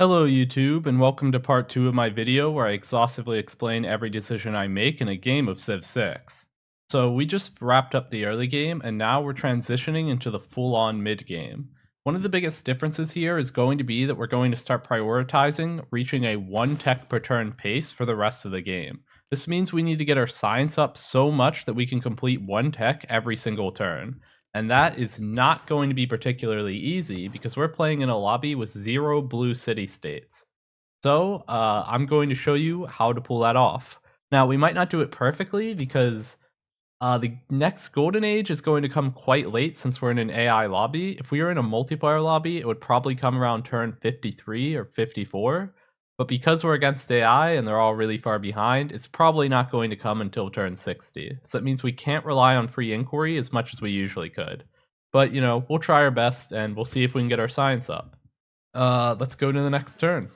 Hello YouTube, and welcome to part 2 of my video where I exhaustively explain every decision I make in a game of Civ 6. So we just wrapped up the early game, and now we're transitioning into the full-on mid-game. One of the biggest differences here is going to be that we're going to start prioritizing reaching a 1 tech per turn pace for the rest of the game. This means we need to get our science up so much that we can complete 1 tech every single turn. And that is not going to be particularly easy because we're playing in a lobby with 0 blue city states. So I'm going to show you how to pull that off. Now, we might not do it perfectly because the next golden age is going to come quite late since we're in an AI lobby. If we were in a multiplayer lobby, it would probably come around turn 53 or 54. But because we're against AI and they're all really far behind, it's probably not going to come until turn 60. So that means we can't rely on free inquiry as much as we usually could. But, we'll try our best and we'll see if we can get our science up. Let's go to the next turn.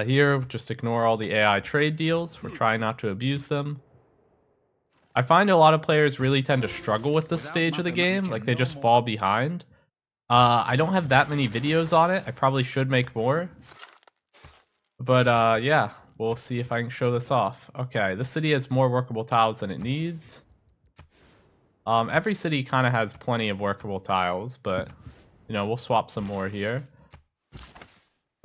Here, just ignore all the AI trade deals. We're trying not to abuse them. I find a lot of players really tend to struggle with this stage of the game, like they just fall behind. I don't have that many videos on it. I probably should make more. But yeah, we'll see if I can show this off. Okay, this city has more workable tiles than it needs. Every city kind of has plenty of workable tiles, but we'll swap some more here.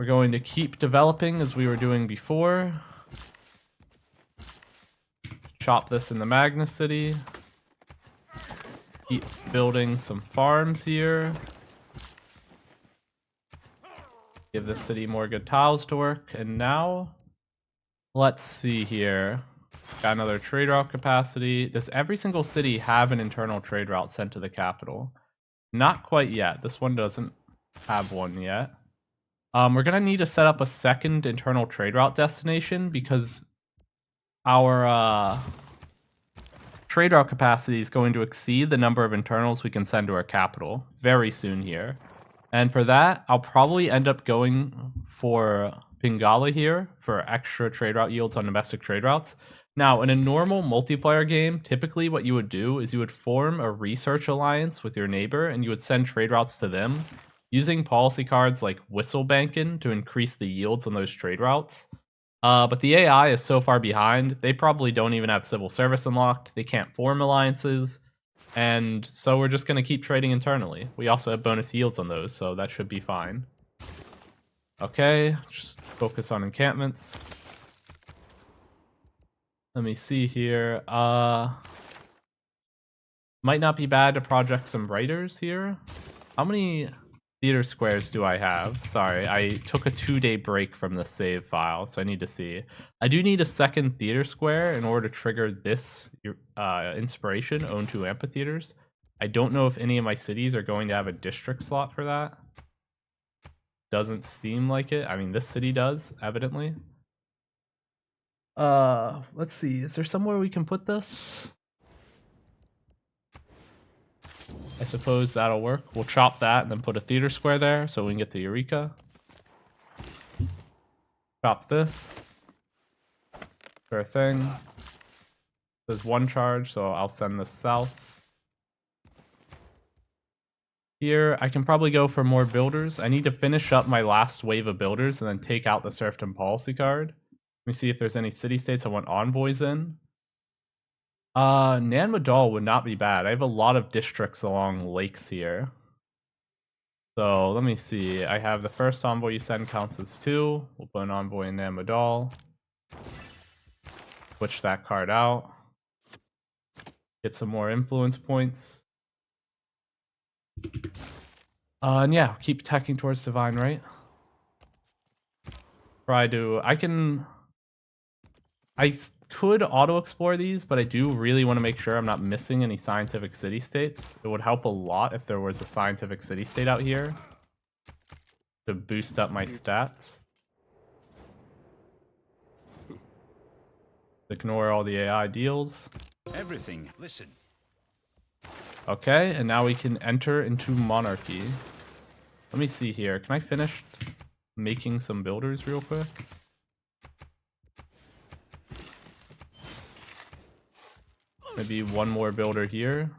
We're going to keep developing as we were doing before. Chop this in the Magna City. Keep building some farms here. Give the city more good tiles to work. And now, let's see here. Got another trade route capacity. Does every single city have an internal trade route sent to the capital? Not quite yet. This one doesn't have one yet. We're going to need to set up a second internal trade route destination because our trade route capacity is going to exceed the number of internals we can send to our capital very soon here. And for that, I'll probably end up going for Pingala here for extra trade route yields on domestic trade routes. Now, in a normal multiplayer game, typically what you would do is you would form a research alliance with your neighbor and you would send trade routes to them using policy cards like Whistle Bankin to increase the yields on those trade routes. But the AI is so far behind, they probably don't even have civil service unlocked, they can't form alliances, and so we're just going to keep trading internally. We also have bonus yields on those, so that should be fine. Okay, just focus on encampments. Let me see here. Might not be bad to project some writers here. How many theater squares do I have? Sorry, I took a 2-day break from the save file, so I need to see. I do need a second theater square in order to trigger this inspiration, own 2 amphitheaters. I don't know if any of my cities are going to have a district slot for that. Doesn't seem like it. I mean, this city does, evidently. Let's see. Is there somewhere we can put this? I suppose that'll work. We'll chop that and then put a theater square there so we can get the Eureka. Chop this. Sure thing. There's 1 charge, so I'll send this south. Here, I can probably go for more builders. I need to finish up my last wave of builders and then take out the serfdom policy card. Let me see if there's any city-states I want envoys in. Nan Madal would not be bad. I have a lot of districts along lakes here. So let me see. I have the first envoy you send counts as 2. We'll put an envoy in Nan Madal. Switch that card out. Get some more influence points. And yeah, keep attacking towards Divine Right. I could auto-explore these, but I do really want to make sure I'm not missing any scientific city-states. It would help a lot if there was a scientific city-state out here to boost up my stats. Ignore all the AI deals. Everything. Listen. Okay, and now we can enter into monarchy. Let me see here. Can I finish making some builders real quick? Maybe 1 more builder here.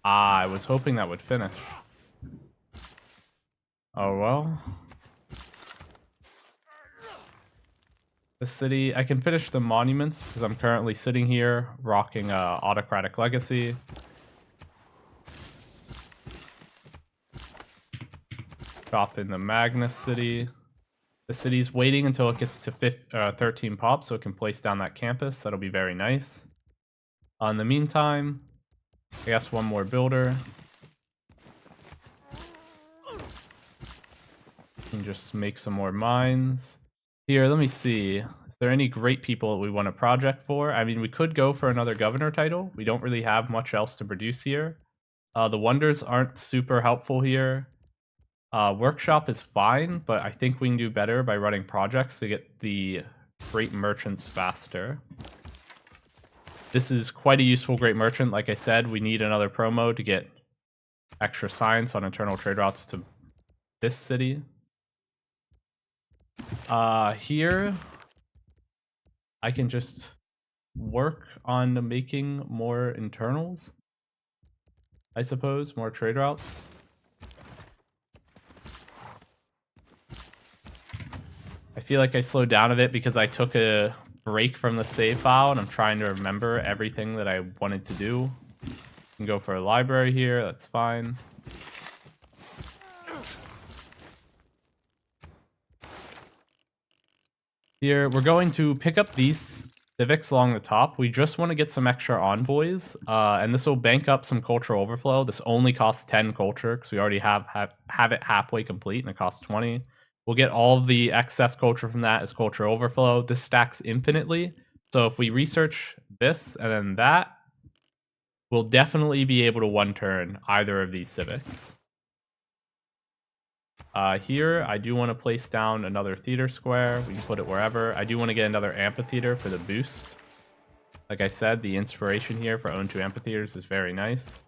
I was hoping that would finish. Oh well. The city, I can finish the monuments because I'm currently sitting here rocking autocratic legacy. Drop in the Magnus city. The city's waiting until it gets to 13 pop so it can place down that campus. That'll be very nice. In the meantime, I guess one more builder. And just make some more mines. Here, let me see. Is there any great people that we want a project for? I mean, we could go for another governor title. We don't really have much else to produce here. The wonders aren't super helpful here. Workshop is fine, but I think we can do better by running projects to get the great merchants faster. This is quite a useful great merchant. Like I said, we need another promo to get extra science on internal trade routes to this city. Here, I can just work on making more internals, I suppose, more trade routes. I feel like I slowed down a bit because I took a break from the save file and I'm trying to remember everything that I wanted to do. I can go for a library here, that's fine. Here, we're going to pick up these civics along the top. We just want to get some extra envoys, and this will bank up some cultural overflow. This only costs 10 culture because we already have it halfway complete and it costs 20. We'll get all of the excess culture from that as culture overflow. This stacks infinitely. So if we research this and then that, we'll definitely be able to one turn either of these civics. Here, I do want to place down another theater square. We can put it wherever. I do want to get another amphitheater for the boost. Like I said, the inspiration here for own 2 amphitheaters is very nice.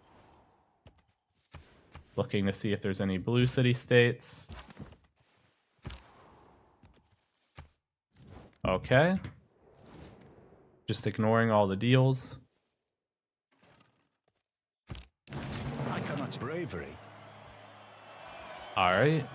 Looking to see if there's any blue city states. Okay. Just ignoring all the deals. I cannot bravery. Alright.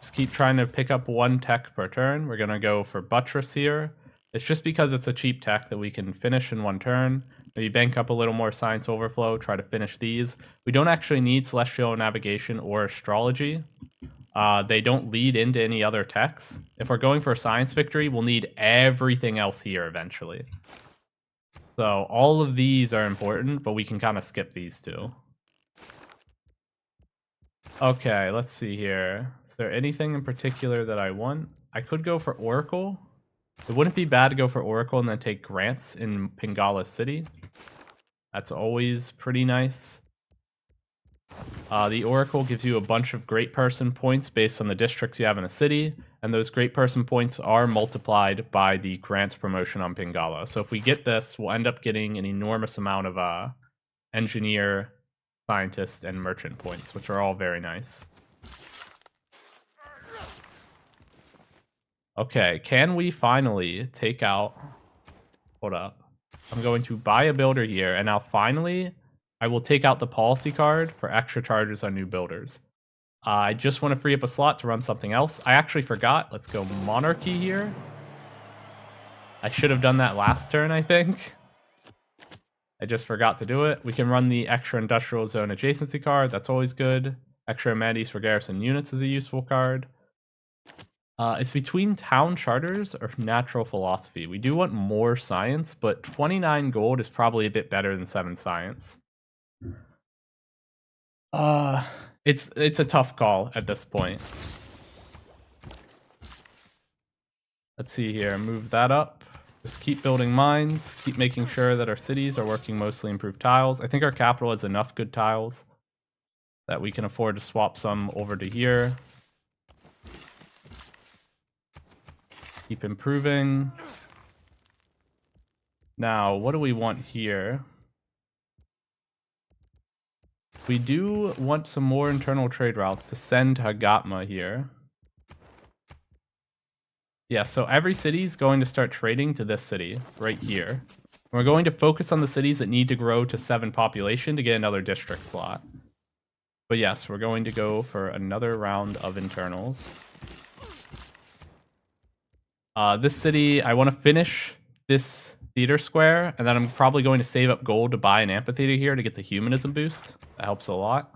Just keep trying to pick up 1 tech per turn. We're going to go for Buttress here. It's just because it's a cheap tech that we can finish in 1 turn. Maybe bank up a little more Science Overflow, try to finish these. We don't actually need Celestial Navigation or Astrology. They don't lead into any other techs. If we're going for a Science Victory, we'll need everything else here eventually. So all of these are important, but we can kind of skip these 2. Okay, let's see here. Is there anything in particular that I want? I could go for Oracle. It wouldn't be bad to go for Oracle and then take grants in Pingala City. That's always pretty nice. The Oracle gives you a bunch of great person points based on the districts you have in a city, and those great person points are multiplied by the grants promotion on Pingala. So if we get this, we'll end up getting an enormous amount of engineer, scientist, and merchant points, which are all very nice. Okay, can we finally take out... Hold up. I'm going to buy a builder here, and now finally, I will take out the policy card for extra charges on new builders. I just want to free up a slot to run something else. I actually forgot. Let's go monarchy here. I should have done that last turn, I think. I just forgot to do it. We can run the extra industrial zone adjacency card. That's always good. Extra amenities for garrison units is a useful card. It's between town charters or natural philosophy. We do want more science, but 29 gold is probably a bit better than 7 science. It's a tough call at this point. Let's see here. Move that up. Just keep building mines. Keep making sure that our cities are working mostly improved tiles. I think our capital has enough good tiles that we can afford to swap some over to here. Keep improving. Now, what do we want here? We do want some more internal trade routes to send to Hagatma here. Yeah, so every city is going to start trading to this city right here. We're going to focus on the cities that need to grow to 7 population to get another district slot. But yes, we're going to go for another round of internals. This city, I want to finish this theater square, and then I'm probably going to save up gold to buy an amphitheater here to get the humanism boost. That helps a lot.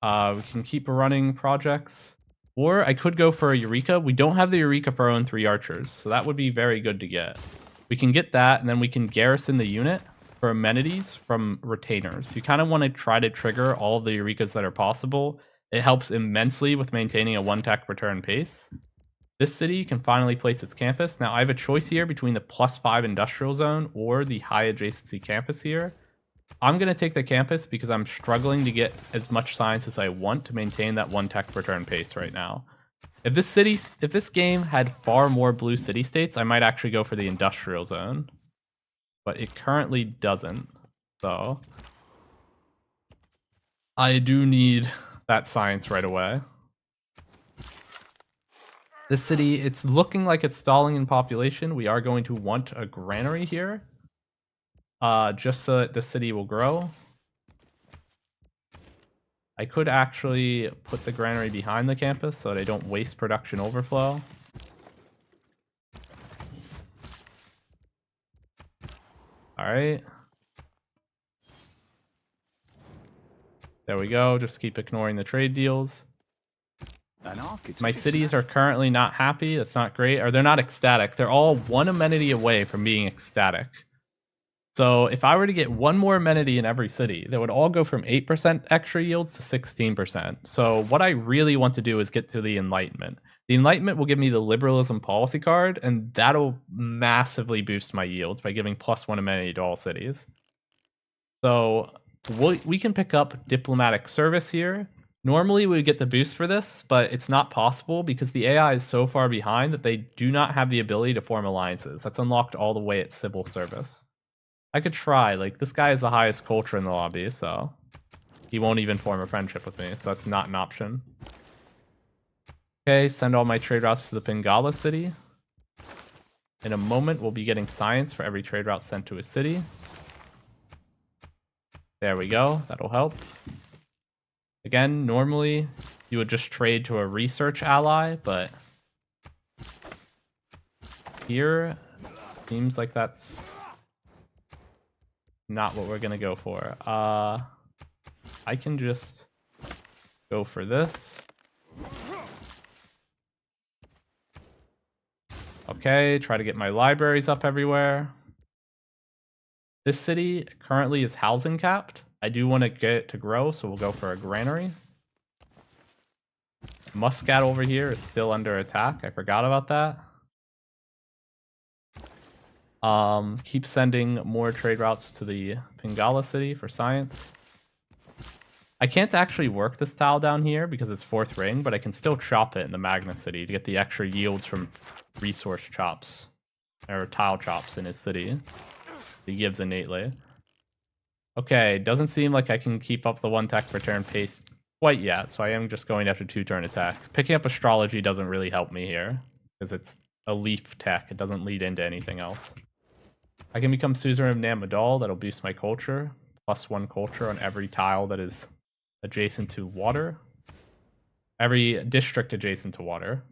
We can keep running projects. Or I could go for a Eureka. We don't have the Eureka for our own 3 archers, so that would be very good to get. We can get that, and then we can garrison the unit for amenities from retainers. You kind of want to try to trigger all of the Eurekas that are possible. It helps immensely with maintaining a 1-tech return pace. This city can finally place its campus. Now, I have a choice here between the +5 industrial zone or the high adjacency campus here. I'm going to take the campus because I'm struggling to get as much science as I want to maintain that 1-tech return pace right now. If this game had far more blue city states, I might actually go for the industrial zone. But it currently doesn't. So I do need that science right away. This city, it's looking like it's stalling in population. We are going to want a granary here. Just so that the city will grow. I could actually put the granary behind the campus so that I don't waste production overflow. Alright. There we go. Just keep ignoring the trade deals. My cities are currently not happy. That's not great. Or they're not ecstatic. They're all one amenity away from being ecstatic. So if I were to get one more amenity in every city, they would all go from 8% extra yields to 16%. So what I really want to do is get to the Enlightenment. The Enlightenment will give me the Liberalism policy card, and that'll massively boost my yields by giving +1 amenity to all cities. So we can pick up Diplomatic Service here. Normally we would get the boost for this, but it's not possible because the AI is so far behind that they do not have the ability to form alliances. That's unlocked all the way at Civil Service. I could try. Like, this guy is the highest culture in the lobby, so he won't even form a friendship with me, so that's not an option. Okay, send all my trade routes to the Pingala city. In a moment, we'll be getting science for every trade route sent to a city. There we go. That'll help. Again, normally you would just trade to a research ally, but here seems like that's not what we're gonna go for. I can just go for this. Okay, try to get my libraries up everywhere. This city currently is housing capped. I do want to get it to grow, so we'll go for a granary. Muscat over here is still under attack. I forgot about that. Keep sending more trade routes to the Pingala city for science. I can't actually work this tile down here because it's 4th ring, but I can still chop it in the Magna city to get the extra yields from resource chops or tile chops in his city. He gives innately. Okay, doesn't seem like I can keep up the 1-tech return pace quite yet, so I am just going after 2-turn attack. Picking up astrology doesn't really help me here because it's a leaf tech. It doesn't lead into anything else. I can become Suzerain of Namadal. That'll boost my culture. +1 culture on every tile that is adjacent to water. Every district adjacent to water.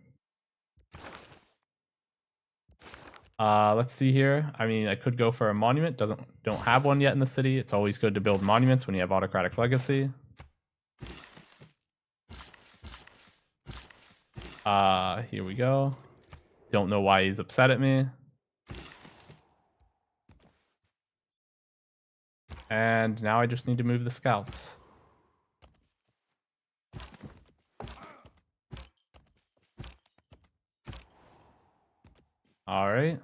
Let's see here. I mean, I could go for a monument. Don't have one yet in the city. It's always good to build monuments when you have autocratic legacy. Here we go. Don't know why he's upset at me. And now I just need to move the scouts. All right.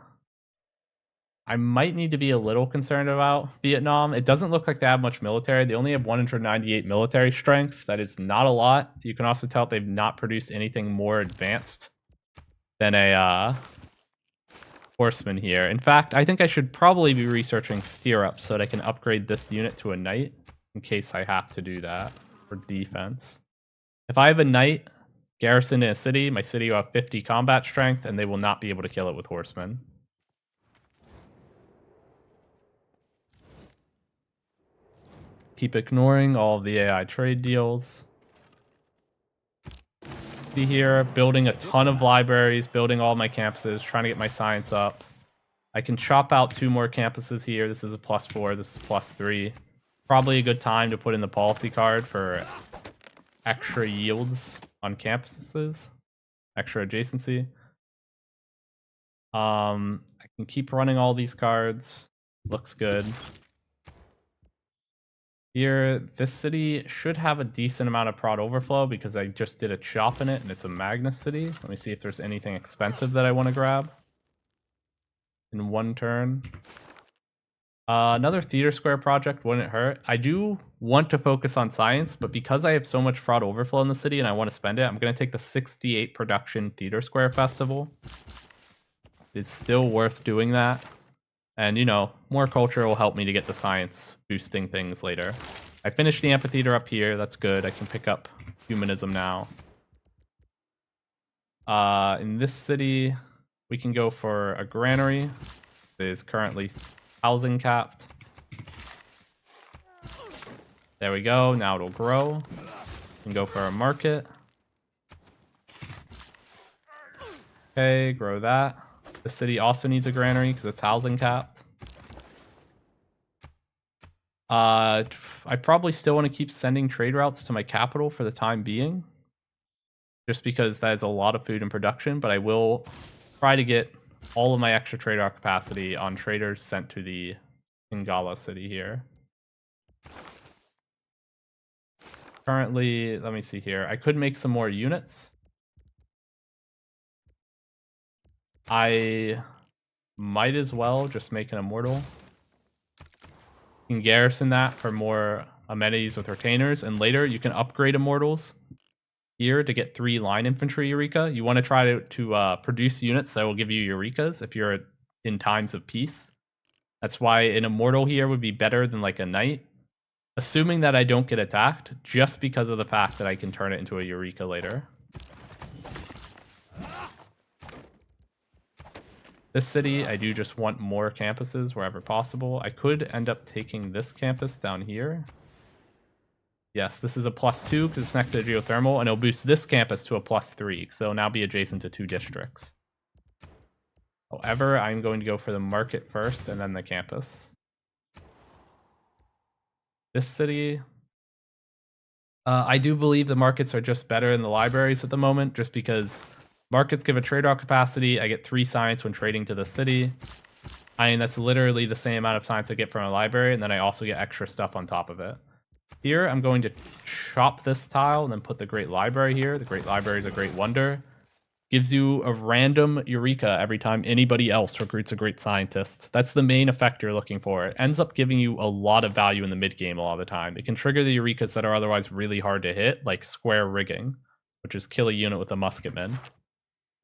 I might need to be a little concerned about Vietnam. It doesn't look like they have much military. They only have 198 military strength. That is not a lot. You can also tell they've not produced anything more advanced than a horseman here. In fact, I think I should probably be researching stirrup so that I can upgrade this unit to a knight in case I have to do that for defense. If I have a knight garrison in a city, my city will have 50 combat strength, and they will not be able to kill it with horsemen. keep ignoring all of the AI trade deals. See here, building a ton of libraries, building all my campuses, trying to get my science up. I can chop out 2 more campuses here. This is a +4, this is +3. Probably a good time to put in the policy card for extra yields on campuses, extra adjacency. I can keep running all these cards. Looks good. Here, this city should have a decent amount of prod overflow because I just did a chop in it and it's a Magnus city. Let me see if there's anything expensive that I want to grab in one turn. Another theater square project wouldn't hurt. I do want to focus on science, but because I have so much fraud overflow in the city and I want to spend it, I'm going to take the 68 production theater square festival. It's still worth doing that. And, you know, more culture will help me to get the science boosting things later. I finished the amphitheater up here. That's good. I can pick up humanism now. In this city, we can go for a granary. It is currently housing capped. There we go. Now it'll grow. We can go for a market. Okay, grow that. The city also needs a granary because it's housing capped. I probably still want to keep sending trade routes to my capital for the time being, just because that is a lot of food in production, but I will try to get all of my extra trade route capacity on traders sent to the Ingala city here. Currently, let me see here. I could make some more units. I might as well just make an immortal. You can garrison that for more amenities with retainers, and later you can upgrade immortals here to get 3 line infantry Eureka. You want to try to produce units that will give you Eurekas if you're in times of peace. That's why an immortal here would be better than like a knight, assuming that I don't get attacked, just because of the fact that I can turn it into a Eureka later. This city, I do just want more campuses wherever possible. I could end up taking this campus down here. Yes, this is a +2 because it's next to geothermal, and it'll boost this campus to a +3, so it'll now be adjacent to 2 districts. However, I'm going to go for the market first and then the campus. This city, I do believe the markets are just better than the libraries at the moment, just because markets give a trade route capacity. I get 3 science when trading to the city. I mean, that's literally the same amount of science I get from a library, and then I also get extra stuff on top of it. Here, I'm going to chop this tile and then put the Great Library here. The Great Library is a great wonder. Gives you a random Eureka every time anybody else recruits a great scientist. That's the main effect you're looking for. It ends up giving you a lot of value in the mid-game a lot of the time. It can trigger the Eurekas that are otherwise really hard to hit, like square rigging, which is kill a unit with a musketman.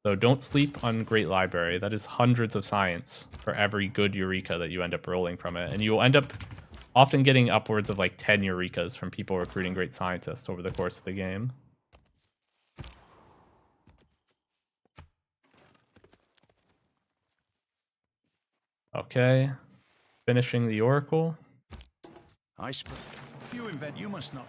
So don't sleep on Great Library. That is hundreds of science for every good Eureka that you end up rolling from it. And you will end up often getting upwards of like 10 Eurekas from people recruiting great scientists over the course of the game. Okay, finishing the Oracle. If you invent, you must not.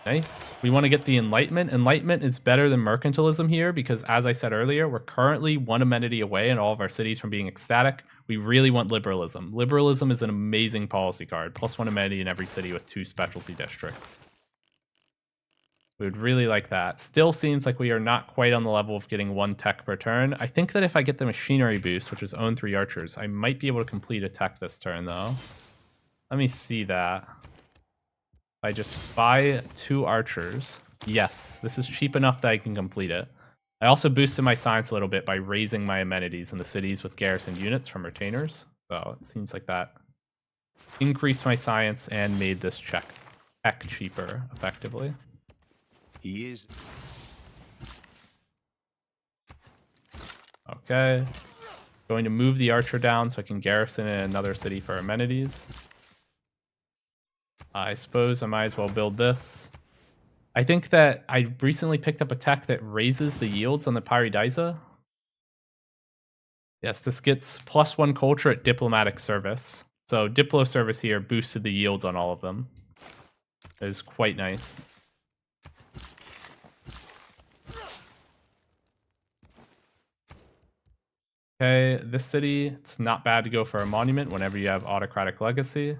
Nice. We want to get the Enlightenment. Enlightenment is better than mercantilism here because, as I said earlier, we're currently 1 amenity away in all of our cities from being ecstatic. We really want liberalism. Liberalism is an amazing policy card. +1 amenity in every city with 2 specialty districts. We would really like that. Still seems like we are not quite on the level of getting 1 tech per turn. I think that if I get the machinery boost, which is own 3 archers, I might be able to complete a tech this turn, though. Let me see that. I just buy 2 archers. Yes, this is cheap enough that I can complete it. I also boosted my science a little bit by raising my amenities in the cities with garrisoned units from retainers. So it seems like that increased my science and made this tech cheaper, effectively. He is. Okay. Going to move the archer down so I can garrison in another city for amenities. I suppose I might as well build this. I think that I recently picked up a tech that raises the yields on the Pyridiza. Yes, this gets +1 culture at diplomatic service. So Diplo service here boosted the yields on all of them. It is quite nice. Okay, this city, it's not bad to go for a monument whenever you have autocratic legacy.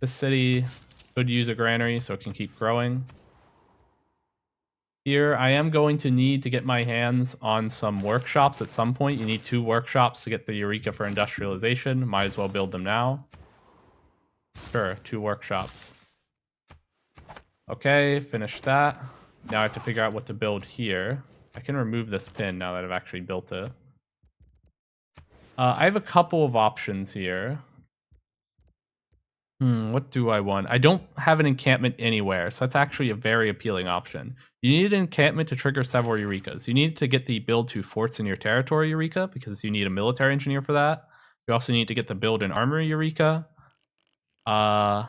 This city could use a granary so it can keep growing. Here, I am going to need to get my hands on some workshops at some point. You need 2 workshops to get the Eureka for industrialization. Might as well build them now. Sure, 2 workshops. Okay, finish that. Now I have to figure out what to build here. I can remove this pin now that I've actually built it. I have a couple of options here. What do I want? I don't have an encampment anywhere, so that's actually a very appealing option. You need an encampment to trigger several Eurekas. You need to get the build 2 forts in your territory Eureka, because you need a military engineer for that. You also need to get the build an armory Eureka. So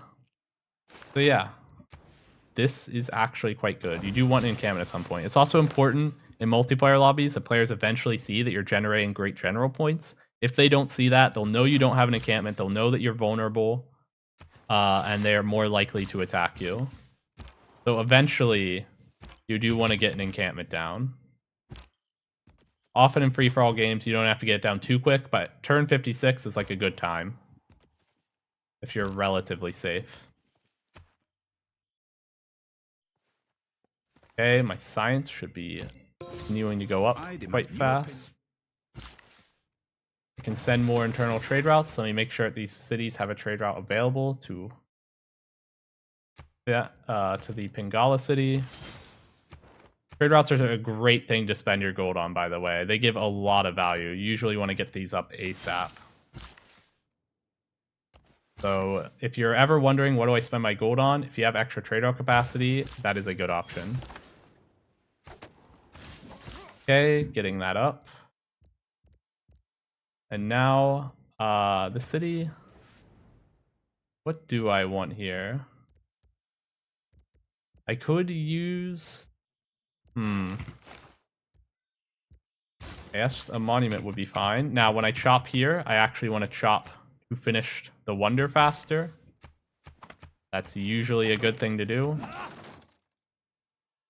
yeah. This is actually quite good. You do want an encampment at some point. It's also important in multiplayer lobbies that players eventually see that you're generating great general points. If they don't see that, they'll know you don't have an encampment. They'll know that you're vulnerable. And they're more likely to attack you. So eventually, you do want to get an encampment down. Often in free-for-all games, you don't have to get it down too quick, but turn 56 is like a good time if you're relatively safe. Okay, my science should be continuing to go up quite fast. I can send more internal trade routes. Let me make sure that these cities have a trade route available to the Pingala city. Trade routes are a great thing to spend your gold on, by the way. They give a lot of value. You usually want to get these up ASAP. So if you're ever wondering what do I spend my gold on, if you have extra trade route capacity, that is a good option. Okay, getting that up. And now, the city. What do I want here? I could use... I guess a monument would be fine. Now, when I chop here, I actually want to chop who finished the wonder faster. That's usually a good thing to do.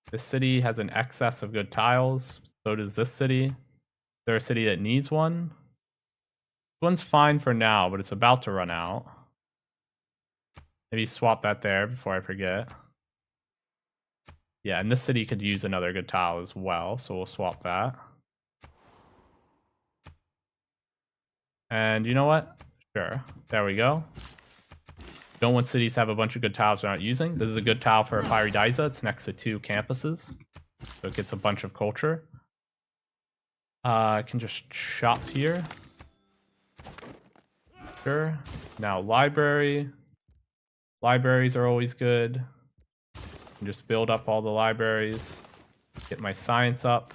This city has an excess of good tiles. So does this city. Is there a city that needs one? This one's fine for now, but it's about to run out. Maybe swap that there before I forget. Yeah, and this city could use another good tile as well, so we'll swap that. And you know what? Sure. There we go. Don't want cities to have a bunch of good tiles they're not using. This is a good tile for Pyridiza. It's next to 2 campuses, so it gets a bunch of culture. I can just chop here. Sure. Now library. Libraries are always good. And just build up all the libraries. Get my science up.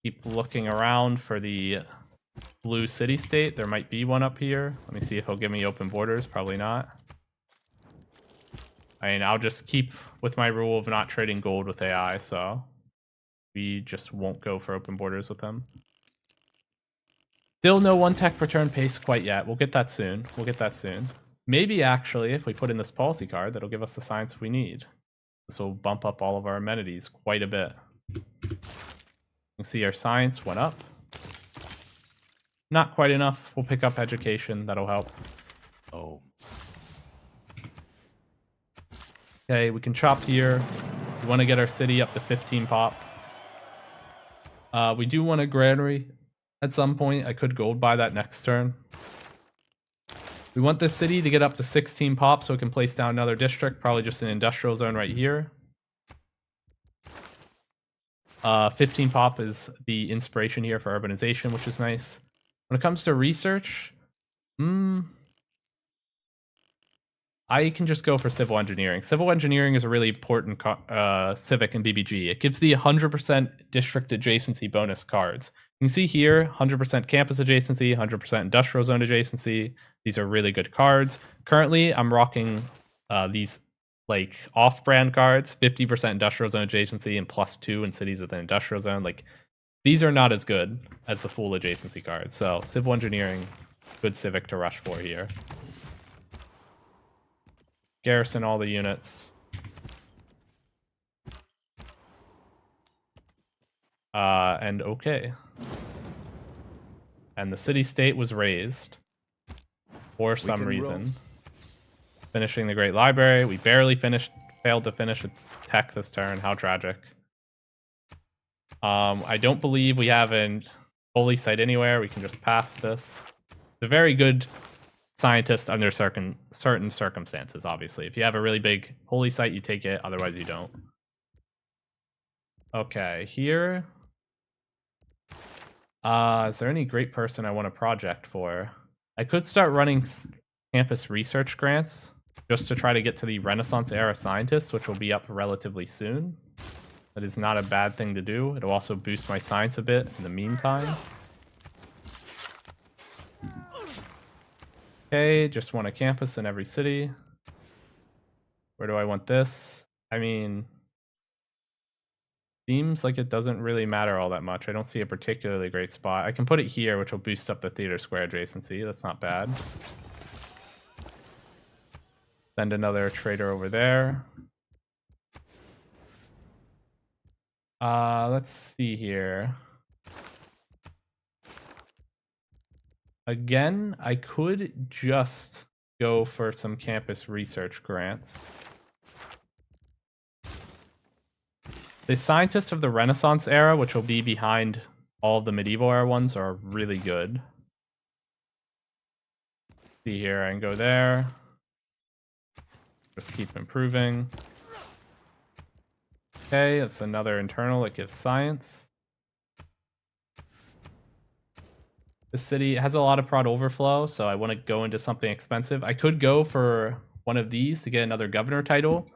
Keep looking around for the blue city state. There might be one up here. Let me see if he'll give me open borders. Probably not. I mean, I'll just keep with my rule of not trading gold with AI, so we just won't go for open borders with them. Still no 1 tech per turn pace quite yet. We'll get that soon. We'll get that soon. Maybe actually, if we put in this policy card, that'll give us the science we need. This will bump up all of our amenities quite a bit. You can see our science went up. Not quite enough. We'll pick up education. That'll help. Oh. Okay, we can chop here. We want to get our city up to 15 pop. We do want a granary at some point. I could gold buy that next turn. We want this city to get up to 16 pop so it can place down another district, probably just an industrial zone right here. 15 pop is the inspiration here for urbanization, which is nice. When it comes to research, I can just go for civil engineering. Civil engineering is a really important civic in BBG. It gives the 100% district adjacency bonus cards. You can see here, 100% campus adjacency, 100% industrial zone adjacency. These are really good cards. Currently, I'm rocking these like off-brand cards, 50% industrial zone adjacency and +2 in cities with an industrial zone. Like These are not as good as the full adjacency cards. So civil engineering, good civic to rush for here. Garrison all the units. And okay. And the city-state was raised for some reason. Finishing the Great Library. We barely failed to finish a tech this turn. How tragic. I don't believe we have an holy site anywhere. We can just pass this. It's a very good scientist under certain circumstances, obviously. If you have a really big holy site, you take it. Otherwise, you don't. Okay, here. Is there any great person I want a project for? I could start running campus research grants just to try to get to the Renaissance era scientists, which will be up relatively soon. That is not a bad thing to do. It'll also boost my science a bit in the meantime. Okay, just want a campus in every city. Where do I want this? I mean, seems like it doesn't really matter all that much. I don't see a particularly great spot. I can put it here, which will boost up the theater square adjacency. That's not bad. Send another trader over there. Let's see here. Again, I could just go for some campus research grants. The scientists of the Renaissance era, which will be behind all of the medieval era ones, are really good. See here, I can go there. Just keep improving. Okay, that's another internal that gives science. The city has a lot of prod overflow, so I want to go into something expensive. I could go for one of these to get another governor title.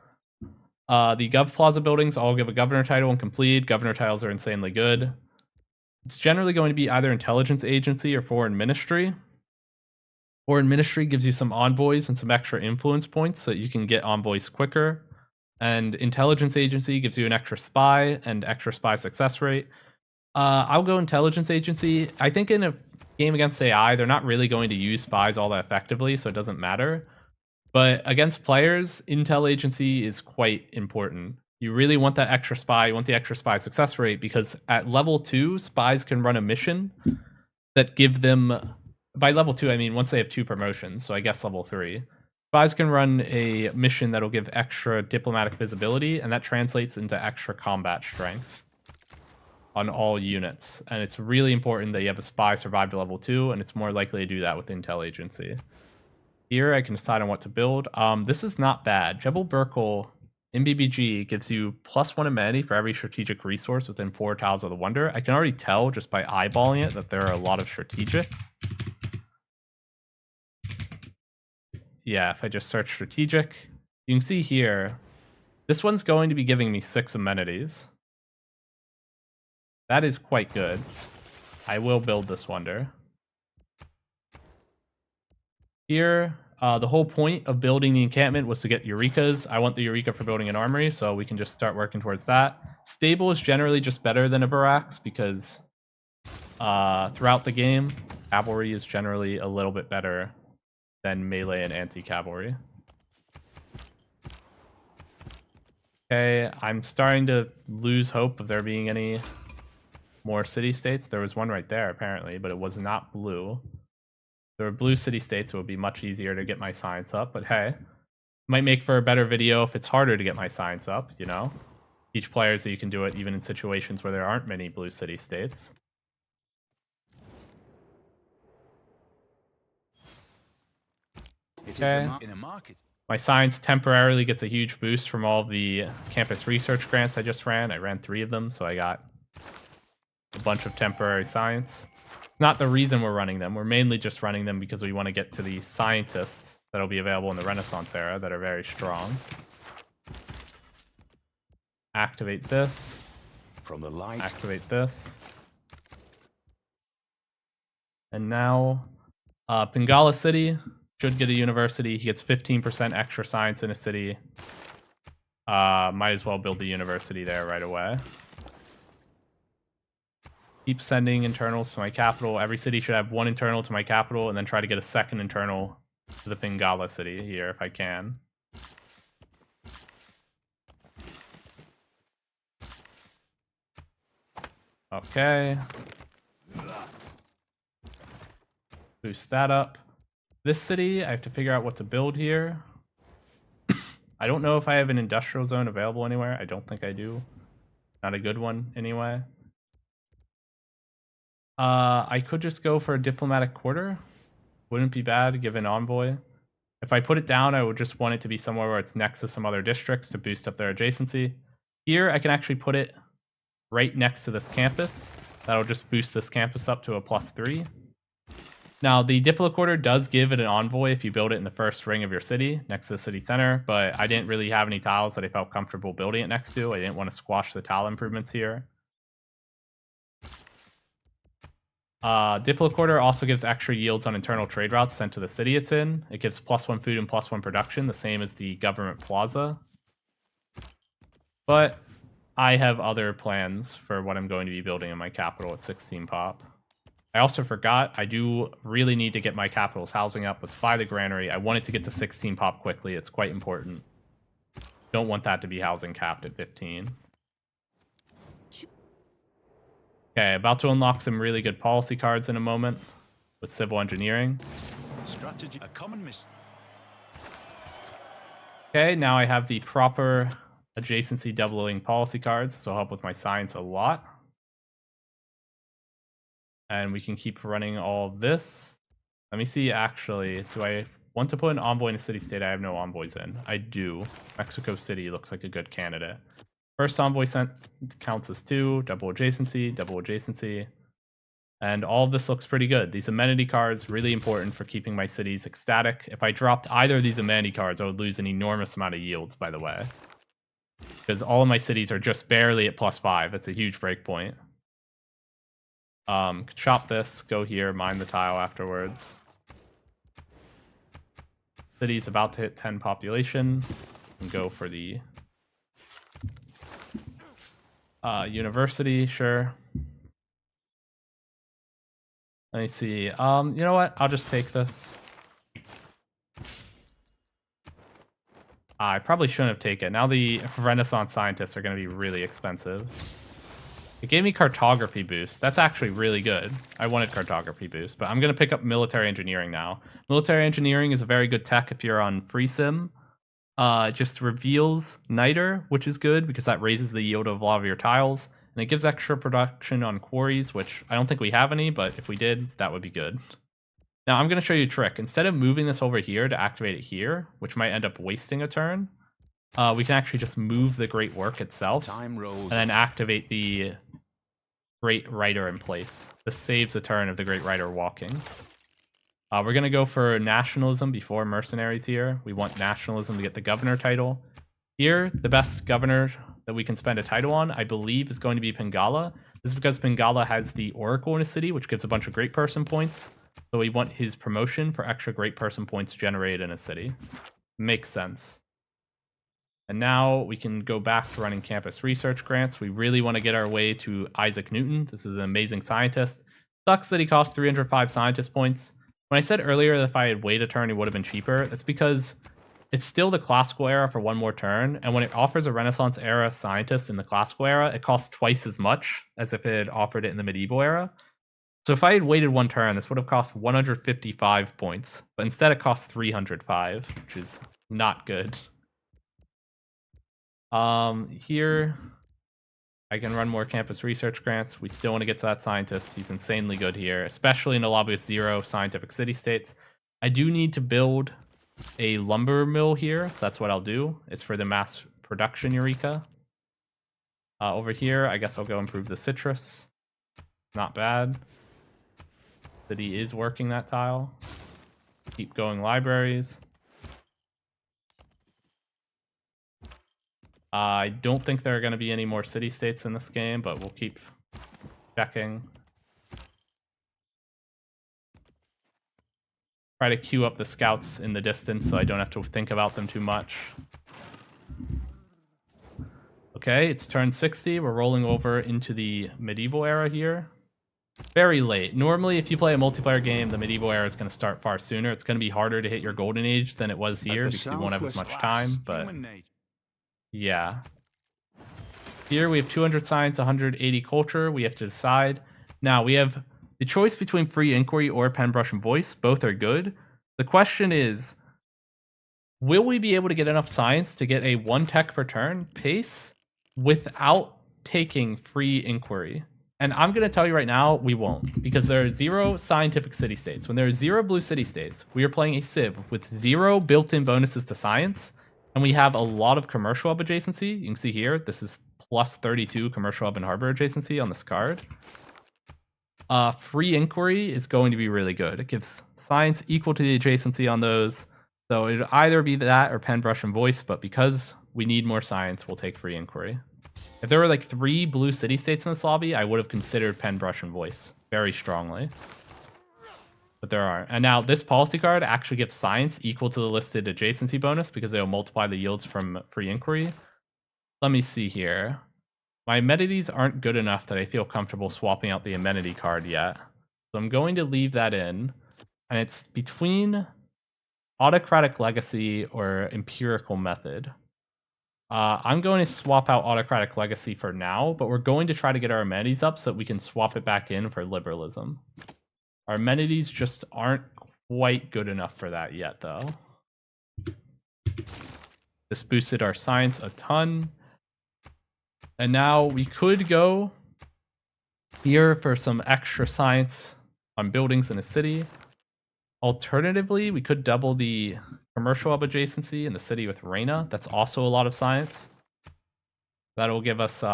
The Gov Plaza buildings all give a governor title when completed. Governor titles are insanely good. It's generally going to be either intelligence agency or foreign ministry. Foreign ministry gives you some envoys and some extra influence points so that you can get envoys quicker. And intelligence agency gives you an extra spy and extra spy success rate. I'll go intelligence agency. I think in a game against AI, they're not really going to use spies all that effectively, so it doesn't matter. But against players, intel agency is quite important. You really want that extra spy. You want the extra spy success rate because at level 2, spies can run a mission that give them... By level 2, I mean once they have 2 promotions, so I guess level 3. Spies can run a mission that'll give extra diplomatic visibility, and that translates into extra combat strength on all units. And it's really important that you have a spy survive to level 2, and it's more likely to do that with intel agency. Here I can decide on what to build. This is not bad. Jebel Burkle in BBG gives you +1 amenity for every strategic resource within 4 tiles of the wonder. I can already tell just by eyeballing it that there are a lot of strategics. Yeah, if I just search strategic, you can see here, this one's going to be giving me 6 amenities. That is quite good. I will build this wonder. Here, the whole point of building the encampment was to get Eurekas. I want the Eureka for building an armory, so we can just start working towards that. Stable is generally just better than a barracks because throughout the game, cavalry is generally a little bit better than melee and anti-cavalry. Okay, I'm starting to lose hope of there being any more city-states. There was one right there, apparently, but it was not blue. If there were blue city-states, it would be much easier to get my science up, but hey. Might make for a better video if it's harder to get my science up, you know? Teach players that you can do it even in situations where there aren't many blue city-states. Okay. My science temporarily gets a huge boost from all the campus research grants I just ran. I ran 3 of them, so I got a bunch of temporary science. Not the reason we're running them. We're mainly just running them because we want to get to the scientists that'll be available in the Renaissance era that are very strong. Activate this. From the light. Activate this. And now, Pingala City should get a university. He gets 15% extra science in a city. Might as well build the university there right away. Keep sending internals to my capital. Every city should have one internal to my capital, and then try to get a second internal to the Pingala city here if I can. Okay. Boost that up. This city, I have to figure out what to build here. I don't know if I have an industrial zone available anywhere. I don't think I do. Not a good one, anyway. I could just go for a diplomatic quarter. Wouldn't be bad, given envoy. If I put it down, I would just want it to be somewhere where it's next to some other districts to boost up their adjacency. Here, I can actually put it right next to this campus. That'll just boost this campus up to a +3. Now, the Diplo Quarter does give it an envoy if you build it in the first ring of your city, next to the city center, but I didn't really have any tiles that I felt comfortable building it next to. I didn't want to squash the tile improvements here. Diplo Quarter also gives extra yields on internal trade routes sent to the city it's in. It gives +1 food and +1 production, the same as the government plaza. But I have other plans for what I'm going to be building in my capital at 16 pop. I also forgot, I do really need to get my capital's housing up. Let's buy the granary. I want it to get to 16 pop quickly. It's quite important. Don't want that to be housing capped at 15. Okay, about to unlock some really good policy cards in a moment with civil engineering. Strategy, a common miss. Okay, now I have the proper adjacency doubling policy cards. This will help with my science a lot. And we can keep running all this. Let me see, actually, do I want to put an envoy in a city-state I have no envoys in? I do. Mexico City looks like a good candidate. First envoy sent counts as 2, double adjacency, and all of this looks pretty good. These amenity cards, really important for keeping my cities ecstatic. If I dropped either of these amenity cards, I would lose an enormous amount of yields, by the way. Because all of my cities are just barely at +5. That's a huge breakpoint. Chop this, go here, mine the tile afterwards. City's about to hit 10 population, and go for the university, sure. Let me see. You know what? I'll just take this. I probably shouldn't have taken it. Now the Renaissance scientists are going to be really expensive. It gave me cartography boost. That's actually really good. I wanted cartography boost, but I'm going to pick up military engineering now. Military engineering is a very good tech if you're on free sim. It just reveals niter, which is good because that raises the yield of a lot of your tiles. And it gives extra production on quarries, which I don't think we have any, but if we did, that would be good. Now I'm going to show you a trick. Instead of moving this over here to activate it here, which might end up wasting a turn, we can actually just move the Great Work itself and then activate the Great Rider in place. This saves a turn of the Great Rider walking. We're going to go for nationalism before mercenaries here. We want nationalism to get the governor title. Here, the best governor that we can spend a title on, I believe, is going to be Pingala. This is because Pingala has the Oracle in a city, which gives a bunch of great person points. So we want his promotion for extra great person points generated in a city. Makes sense. And now we can go back to running campus research grants. We really want to get our way to Isaac Newton. This is an amazing scientist. Sucks that he costs 305 scientist points. When I said earlier that if I had waited a turn, it would have been cheaper, that's because it's still the classical era for one more turn, and when it offers a Renaissance era scientist in the classical era, it costs twice as much as if it had offered it in the medieval era. So if I had waited one turn, this would have cost 155 points, but instead it costs 305, which is not good. Here, I can run more campus research grants. We still want to get to that scientist. He's insanely good here, especially in a lobby with 0 scientific city-states. I do need to build a lumber mill here, so that's what I'll do. It's for the mass production Eureka. Over here, I guess I'll go improve the citrus. Not bad. City is working that tile. Keep going libraries. I don't think there are going to be any more city-states in this game, but we'll keep checking. Try to queue up the scouts in the distance so I don't have to think about them too much. Okay, it's turn 60. We're rolling over into the medieval era here. Very late. Normally, if you play a multiplayer game, the medieval era is going to start far sooner. It's going to be harder to hit your golden age than it was At here the because you won't have as southwest much glass, time, but human nature. yeah. Here we have 200 science, 180 culture. We have to decide. Now, we have the choice between free inquiry or pen, brush, and voice. Both are good. The question is, will we be able to get enough science to get a 1 tech per turn pace without taking free inquiry? And I'm going to tell you right now, we won't, because there are 0 scientific city states. When there are 0 blue city states, we are playing a Civ with 0 built-in bonuses to science, and we have a lot of commercial hub adjacency. You can see here, this is plus 32 commercial hub and harbor adjacency on this card. Free inquiry is going to be really good. It gives science equal to the adjacency on those. So it'd either be that or pen, brush, and voice, but because we need more science, we'll take free inquiry. If there were like 3 blue city states in this lobby, I would have considered pen, brush, and voice very strongly. But there aren't. And now this policy card actually gives science equal to the listed adjacency bonus because they will multiply the yields from free inquiry. Let me see here. My amenities aren't good enough that I feel comfortable swapping out the amenity card yet. So I'm going to leave that in. And it's between autocratic legacy or empirical method. I'm going to swap out autocratic legacy for now, but we're going to try to get our amenities up so that we can swap it back in for liberalism. Our amenities just aren't quite good enough for that yet, though. This boosted our science a ton. And now we could go here for some extra science on buildings in a city. Alternatively, we could double the commercial hub adjacency in the city with Reina. That's also a lot of science. That'll give us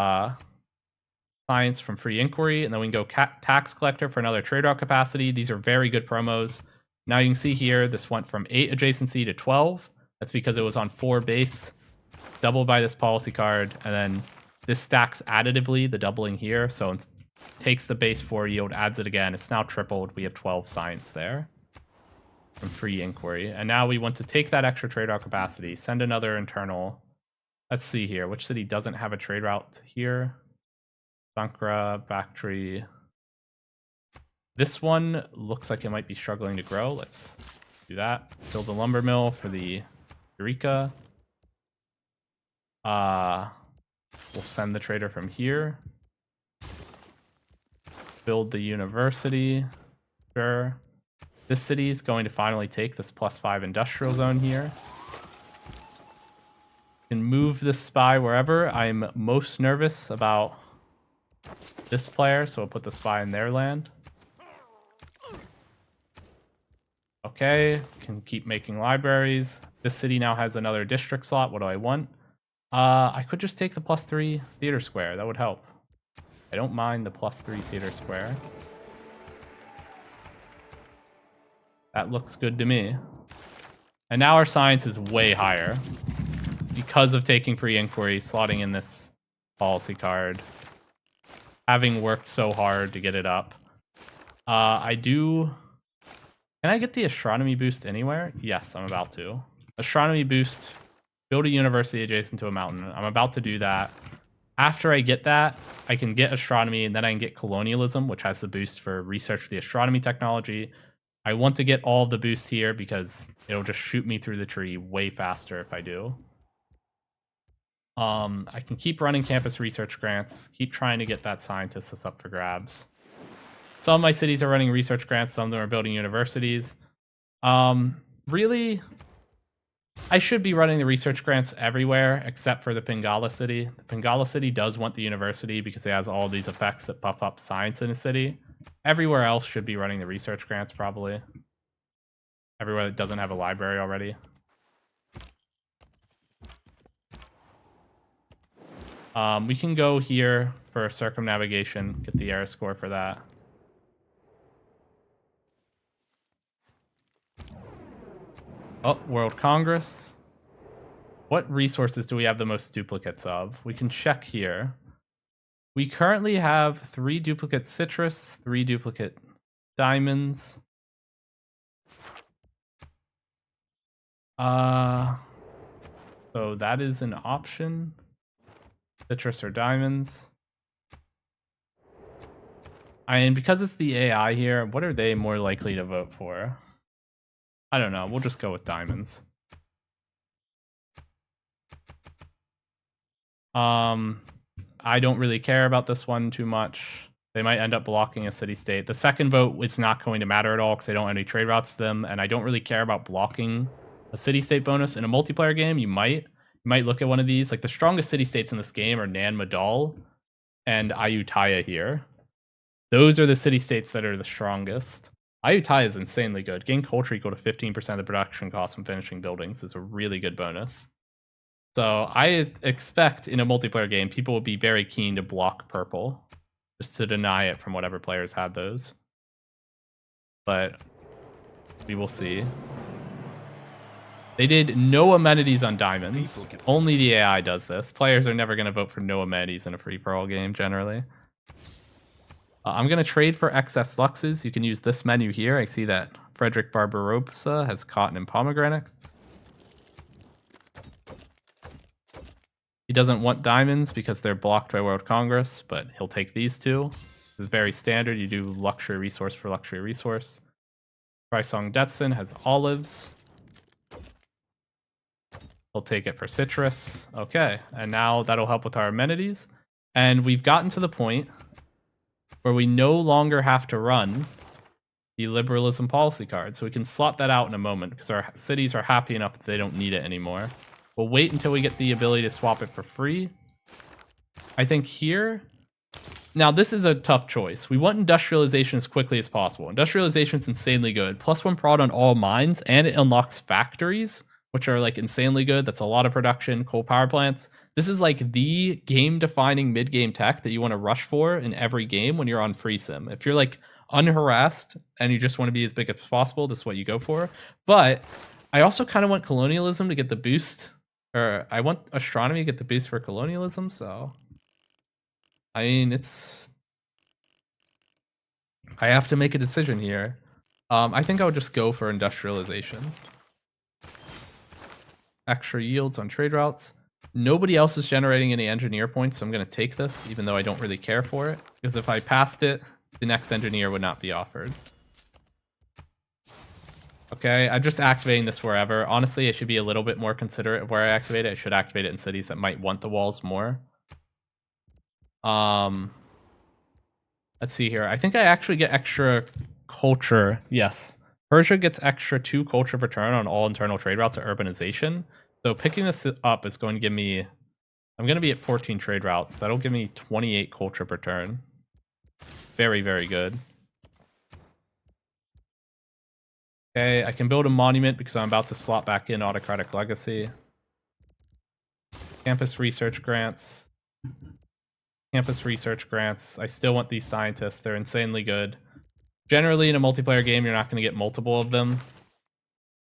science from free inquiry, and then we can go tax collector for another trade route capacity. These are very good promos. Now you can see here, this went from 8 adjacency to 12. That's because it was on 4 base, doubled by this policy card, and then this stacks additively, the doubling here. So it takes the base 4 yield, adds it again. It's now tripled. We have 12 science there from free inquiry. And now we want to take that extra trade route capacity, send another internal. Let's see here. Which city doesn't have a trade route here? Sankara, Bactri. This one looks like it might be struggling to grow. Let's do that. Build a lumber mill for the Eureka. We'll send the trader from here. Build the university. Sure. This city is going to finally take this +5 industrial zone here. Can move this spy wherever. I'm most nervous about this player, so we'll put the spy in their land. Okay, can keep making libraries. This city now has another district slot. What do I want? I could just take the +3 theater square. That would help. I don't mind the +3 theater square. That looks good to me. And now our science is way higher because of taking free inquiry, slotting in this policy card, having worked so hard to get it up. Can I get the astronomy boost anywhere? Yes, I'm about to. Astronomy boost, build a university adjacent to a mountain. I'm about to do that. After I get that, I can get astronomy, and then I can get colonialism, which has the boost for research for the astronomy technology. I want to get all of the boosts here because it'll just shoot me through the tree way faster if I do. I can keep running campus research grants, keep trying to get that scientist that's up for grabs. Some of my cities are running research grants, some of them are building universities. Really, I should be running the research grants everywhere except for the Pingala city. The Pingala city does want the university because it has all these effects that buff up science in a city. Everywhere else should be running the research grants, probably. Everywhere that doesn't have a library already. We can go here for circumnavigation, get the era score for that. Oh, World Congress. What resources do we have the most duplicates of? We can check here. We currently have 3 duplicate citrus, 3 duplicate diamonds. So that is an option. Citrus or diamonds. And because it's the AI here, what are they more likely to vote for? I don't know. We'll just go with diamonds. I don't really care about this one too much. They might end up blocking a city-state. The second vote is not going to matter at all because they don't have any trade routes to them, and I don't really care about blocking a city-state bonus. In a multiplayer game, you might look at one of these. Like, the strongest city-states in this game are Nan Madol and Ayutthaya here. Those are the city-states that are the strongest. Ayutthaya is insanely good. Gain culture equal to 15% of the production cost from finishing buildings is a really good bonus. So I expect in a multiplayer game, people will be very keen to block purple, just to deny it from whatever players had those. But we will see. They did no amenities on diamonds. Only the AI does this. Players are never going to vote for no amenities in a free-for-all game, generally. I'm going to trade for excess luxes. You can use this menu here. I see that Frederick Barbarossa has cotton and pomegranates. He doesn't want diamonds because they're blocked by World Congress, but he'll take these two. This is very standard. You do luxury resource for luxury resource. Frysong Detson has olives. He'll take it for citrus. Okay, and now that'll help with our amenities. And we've gotten to the point where we no longer have to run the liberalism policy card. So we can slot that out in a moment because our cities are happy enough that they don't need it anymore. We'll wait until we get the ability to swap it for free. I think here... Now, this is a tough choice. We want industrialization as quickly as possible. Industrialization is insanely good. +1 prod on all mines, and it unlocks factories, which are like insanely good. That's a lot of production. Coal power plants. This is like the game-defining mid-game tech that you want to rush for in every game when you're on free sim. If you're like unharassed and you just want to be as big as possible, this is what you go for. But I also kind of want colonialism to get the boost. Or I want astronomy to get the boost for colonialism, so... I mean, it's... I have to make a decision here. I think I would just go for industrialization. Extra yields on trade routes. Nobody else is generating any engineer points, so I'm going to take this, even though I don't really care for it. Because if I passed it, the next engineer would not be offered. Okay, I'm just activating this wherever. Honestly, I should be a little bit more considerate of where I activate it. I should activate it in cities that might want the walls more. Let's see here. I think I actually get extra culture. Yes. Persia gets extra 2 culture per turn on all internal trade routes or urbanization. So picking this up is going to give me... I'm going to be at 14 trade routes. That'll give me 28 culture per turn. Very, very good. Okay, I can build a monument because I'm about to slot back in autocratic legacy. Campus research grants. Campus research grants. I still want these scientists. They're insanely good. Generally, in a multiplayer game, you're not going to get multiple of them.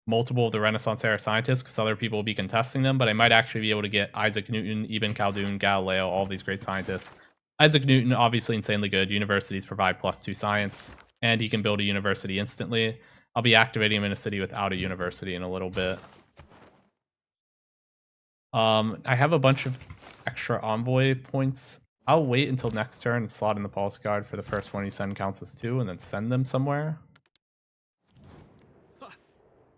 Multiple of the Renaissance era scientists because other people will be contesting them, but I might actually be able to get Isaac Newton, Ibn Khaldun, Galileo, all these great scientists. Isaac Newton, obviously insanely good. Universities provide +2 science, and he can build a university instantly. I'll be activating him in a city without a university in a little bit. I have a bunch of extra envoy points. I'll wait until next turn and slot in the policy card for the first one you send counts as 2 and then send them somewhere.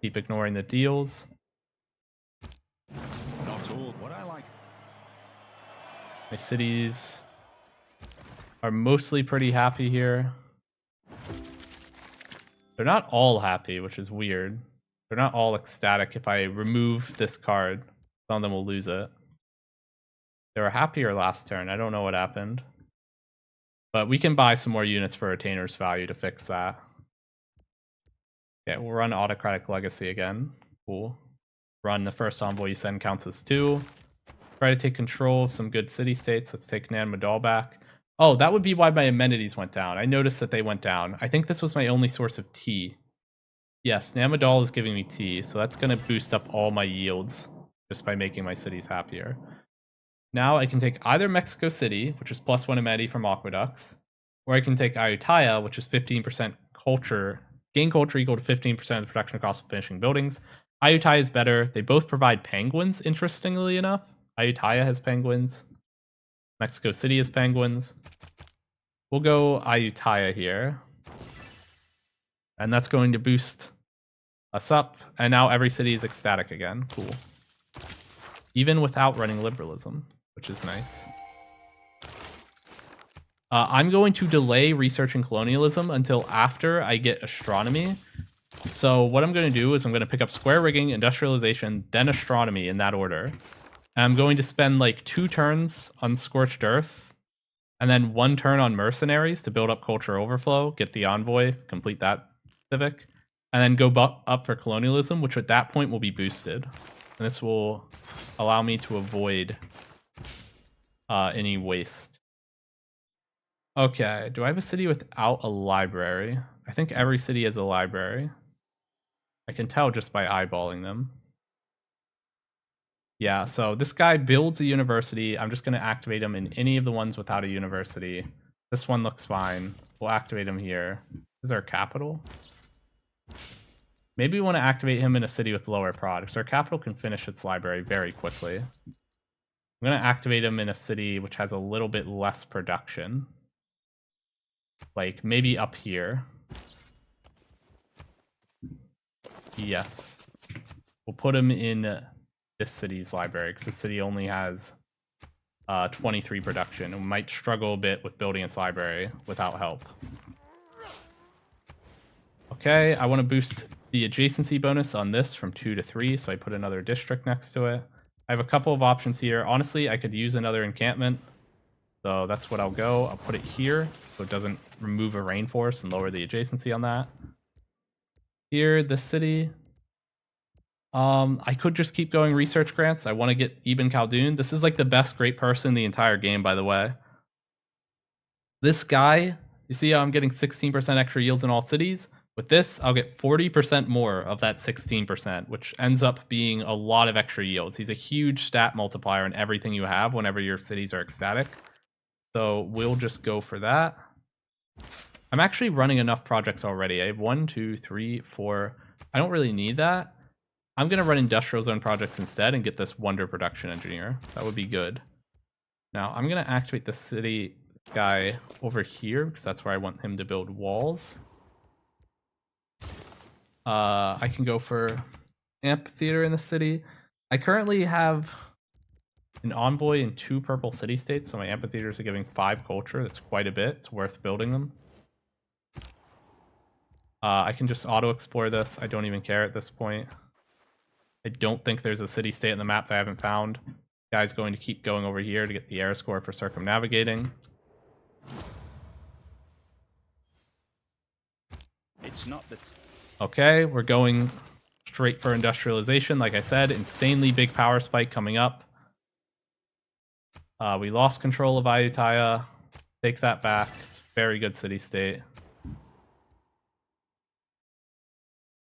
Keep ignoring the deals. Not all what I like. My cities are mostly pretty happy here. They're not all happy, which is weird. They're not all ecstatic. If I remove this card, some of them will lose it. They were happier last turn. I don't know what happened. But we can buy some more units for Retainer's Value to fix that. Yeah, we'll run Autocratic Legacy again. Cool. Run the first envoy you send counts as 2. Try to take control of some good city-states. Let's take Nan Madol back. Oh, that would be why my amenities went down. I noticed that they went down. I think this was my only source of tea. Yes, Nan Madol is giving me tea, so that's going to boost up all my yields just by making my cities happier. Now I can take either Mexico City, which is +1 amenity from aqueducts, or I can take Ayutthaya, which is 15% culture. Gain culture equal to 15% of the production cost of finishing buildings. Ayutthaya is better. They both provide penguins, interestingly enough. Ayutthaya has penguins. Mexico City has penguins. we'll go Ayutthaya here. And that's going to boost us up. And now every city is ecstatic again. Cool. Even without running liberalism, which is nice. I'm going to delay researching colonialism until after I get astronomy. So what I'm going to do is I'm going to pick up square rigging, industrialization, then astronomy in that order. And I'm going to spend like 2 turns on Scorched Earth, and then 1 turn on mercenaries to build up culture overflow, get the envoy, complete that civic, and then go up for colonialism, which at that point will be boosted. And this will allow me to avoid any waste. Okay, do I have a city without a library? I think every city has a library. I can tell just by eyeballing them. Yeah, so this guy builds a university. I'm just going to activate him in any of the ones without a university. This one looks fine. We'll activate him here. This is our capital. Maybe we want to activate him in a city with lower prod, because our capital can finish its library very quickly. I'm going to activate him in a city which has a little bit less production. Like, maybe up here. Yes. We'll put him in this city's library, because the city only has 23 production. And we might struggle a bit with building its library without help. Okay, I want to boost the adjacency bonus on this from 2 to 3, so I put another district next to it. I have a couple of options here. Honestly, I could use another encampment, so that's what I'll go. I'll put it here, so it doesn't remove a rainforest and lower the adjacency on that. Here, this city. I could just keep going research grants. I want to get Ibn Khaldun. This is like the best great person in the entire game, by the way. This guy, you see how I'm getting 16% extra yields in all cities? With this, I'll get 40% more of that 16%, which ends up being a lot of extra yields. He's a huge stat multiplier in everything you have whenever your cities are ecstatic. So we'll just go for that. I'm actually running enough projects already. I have 1, 2, 3, 4. I don't really need that. I'm going to run industrial zone projects instead and get this wonder production engineer. That would be good. Now I'm going to activate the city guy over here, because that's where I want him to build walls. I can go for amphitheater in the city. I currently have an envoy in 2 purple city states, so my amphitheaters are giving 5 culture. That's quite a bit. It's worth building them. I can just auto-explore this. I don't even care at this point. I don't think there's a city state in the map that I haven't found. Guy's going to keep going over here to get the air score for circumnavigating. It's not that. Okay, we're going straight for industrialization. Like I said, insanely big power spike coming up. We lost control of Ayutthaya. Take that back. It's a very good city state.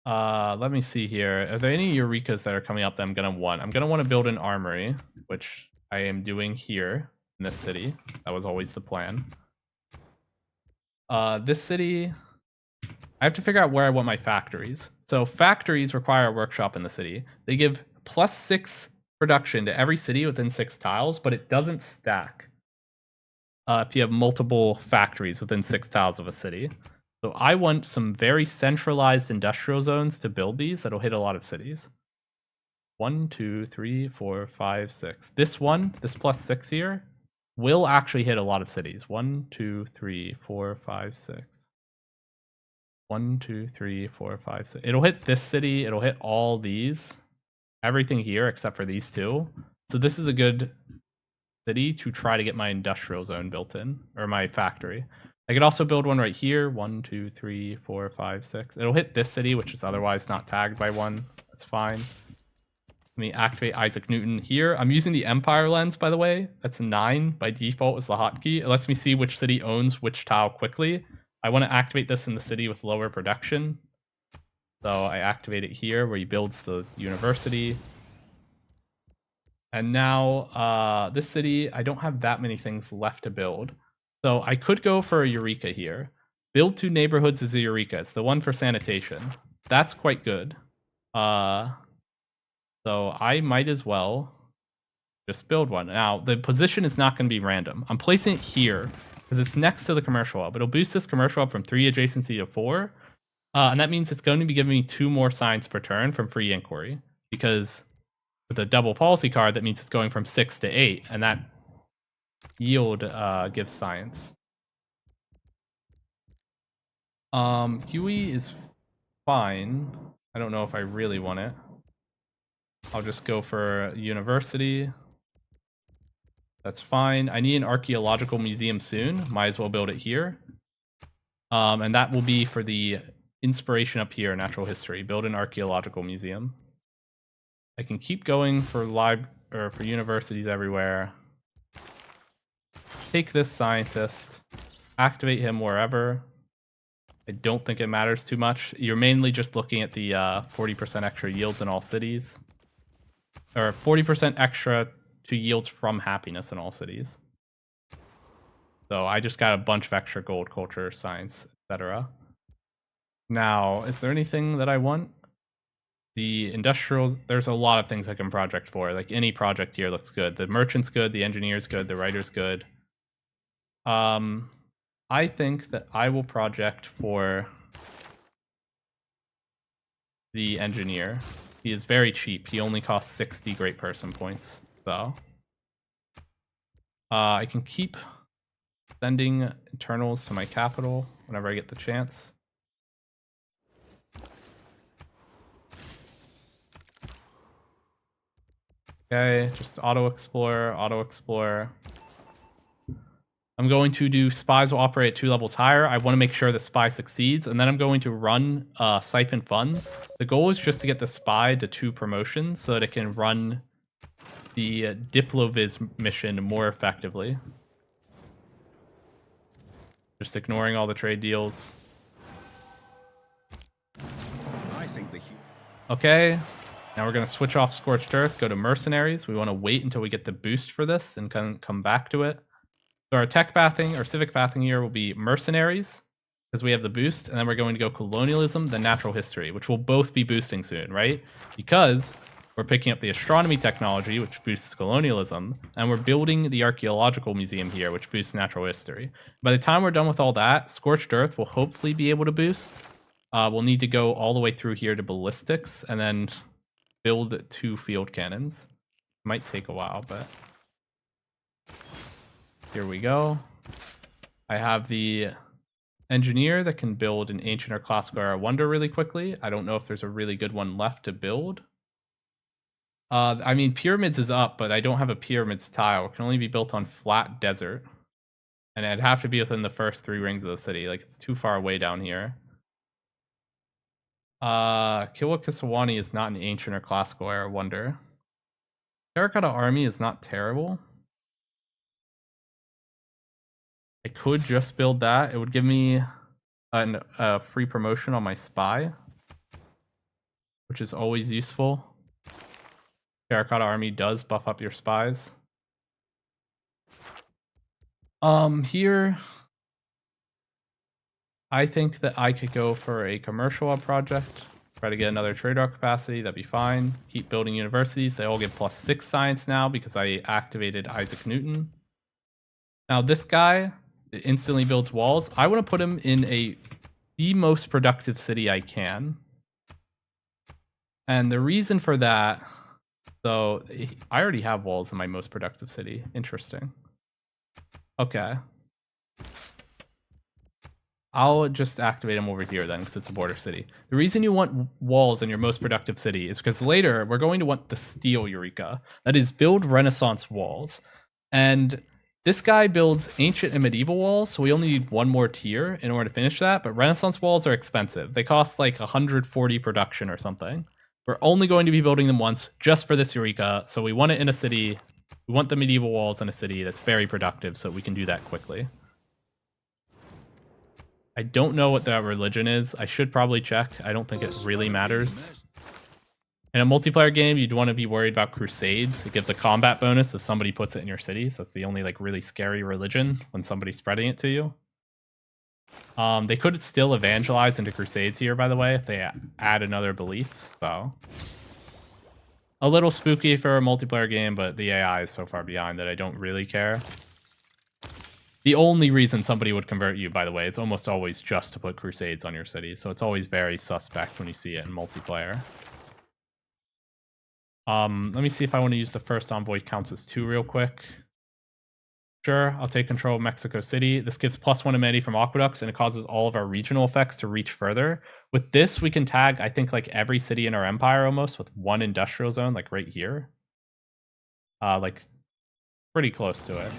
Let me see here. Are there any Eurekas that are coming up that I'm going to want? I'm going to want to build an armory, which I am doing here in this city. That was always the plan. This city, I have to figure out where I want my factories. So factories require a workshop in the city. They give +6 production to every city within 6 tiles, but it doesn't stack if you have multiple factories within 6 tiles of a city. So I want some very centralized industrial zones to build these that'll hit a lot of cities. 1, 2, 3, 4, 5, 6. This one, this +6 here, will actually hit a lot of cities. 1, 2, 3, 4, 5, 6. 1, 2, 3, 4, 5, 6. It'll hit this city. It'll hit all these. Everything here except for these 2. So this is a good city to try to get my industrial zone built in, or my factory. I could also build one right here. 1, 2, 3, 4, 5, 6. It'll hit this city, which is otherwise not tagged by 1. That's fine. Let me activate Isaac Newton here. I'm using the Empire lens, by the way. That's 9 by default as the hotkey. It lets me see which city owns which tile quickly. I want to activate this in the city with lower production. So I activate it here where he builds the university. And now this city, I don't have that many things left to build. So I could go for a Eureka here. Build 2 neighborhoods as a Eureka. It's the one for sanitation. That's quite good. So I might as well just build one. Now, the position is not going to be random. I'm placing it here because it's next to the commercial hub. It'll boost this commercial hub from 3 adjacency to 4. And that means it's going to be giving me 2 more science per turn from free inquiry. Because with a double policy card, that means it's going from 6 to 8. And that yield gives science. Huey is fine. I don't know if I really want it. I'll just go for university. That's fine. I need an archaeological museum soon. Might as well build it here. And that will be for the inspiration up here, natural history. Build an archaeological museum. I can keep going for for universities everywhere. Take this scientist, activate him wherever. I don't think it matters too much. You're mainly just looking at the 40% extra yields in all cities. Or 40% extra to yields from happiness in all cities. So I just got a bunch of extra gold, culture, science, etc. Now, is there anything that I want? The industrials, there's a lot of things I can project for. Like any project here looks good. The merchant's good, the engineer's good, the writer's good. I think that I will project for the engineer. He is very cheap. He only costs 60 great person points. So I can keep sending internals to my capital whenever I get the chance. Okay, just auto explore. I'm going to do spies will operate 2 levels higher. I want to make sure the spy succeeds, and then I'm going to run siphon funds. The goal is just to get the spy to 2 promotions so that it can run the Diploviz mission more effectively. Just ignoring all the trade deals. Okay, now we're going to switch off Scorched Earth, go to Mercenaries. We want to wait until we get the boost for this and come back to it. So our tech bathing, or civic bathing here will be Mercenaries, because we have the boost, and then we're going to go Colonialism, then Natural History, which will both be boosting soon, right? Because we're picking up the astronomy technology, which boosts colonialism, and we're building the archaeological museum here, which boosts natural history. By the time we're done with all that, Scorched Earth will hopefully be able to boost. We'll need to go all the way through here to ballistics, and then build 2 field cannons. Might take a while, but here we go. I have the engineer that can build an ancient or classical era wonder really quickly. I don't know if there's a really good one left to build. I mean, pyramids is up, but I don't have a pyramids tile. It can only be built on flat desert. And it'd have to be within the first 3 rings of the city. Like, it's too far away down here. Kiwakisawani is not an ancient or classical era wonder. Terracotta Army is not terrible. I could just build that. It would give me a free promotion on my spy, which is always useful. Terracotta Army does buff up your spies. Here, I think that I could go for a commercial hub project. Try to get another trade route capacity. That'd be fine. Keep building universities. They all get +6 science now because I activated Isaac Newton. Now this guy instantly builds walls. I want to put him in the most productive city I can. And the reason for that, so I already have walls in my most productive city. Interesting. Okay. I'll just activate them over here then, because it's a border city. The reason you want walls in your most productive city is because later we're going to want the steel Eureka. That is, build Renaissance walls. And this guy builds ancient and medieval walls, so we only need 1 more tier in order to finish that. But Renaissance walls are expensive. They cost like 140 production or something. We're only going to be building them once just for this Eureka. So we want it in a city. We want the medieval walls in a city that's very productive, so we can do that quickly. I don't know what that religion is. I should probably check. I don't think it really matters. In a multiplayer game, you'd want to be worried about crusades. It gives a combat bonus if somebody puts it in your city. So that's the only like really scary religion when somebody's spreading it to you. They could still evangelize into crusades here, by the way, if they add another belief. So a little spooky for a multiplayer game, but the AI is so far behind that I don't really care. The only reason somebody would convert you, by the way, is almost always just to put crusades on your city. So it's always very suspect when you see it in multiplayer. Let me see if I want to use the first envoy counts as 2 real quick. Sure, I'll take control of Mexico City. This gives +1 amenity from aqueducts, and it causes all of our regional effects to reach further. With this, we can tag, I think, like every city in our empire almost with 1 industrial zone, like right here. Like, pretty close to it.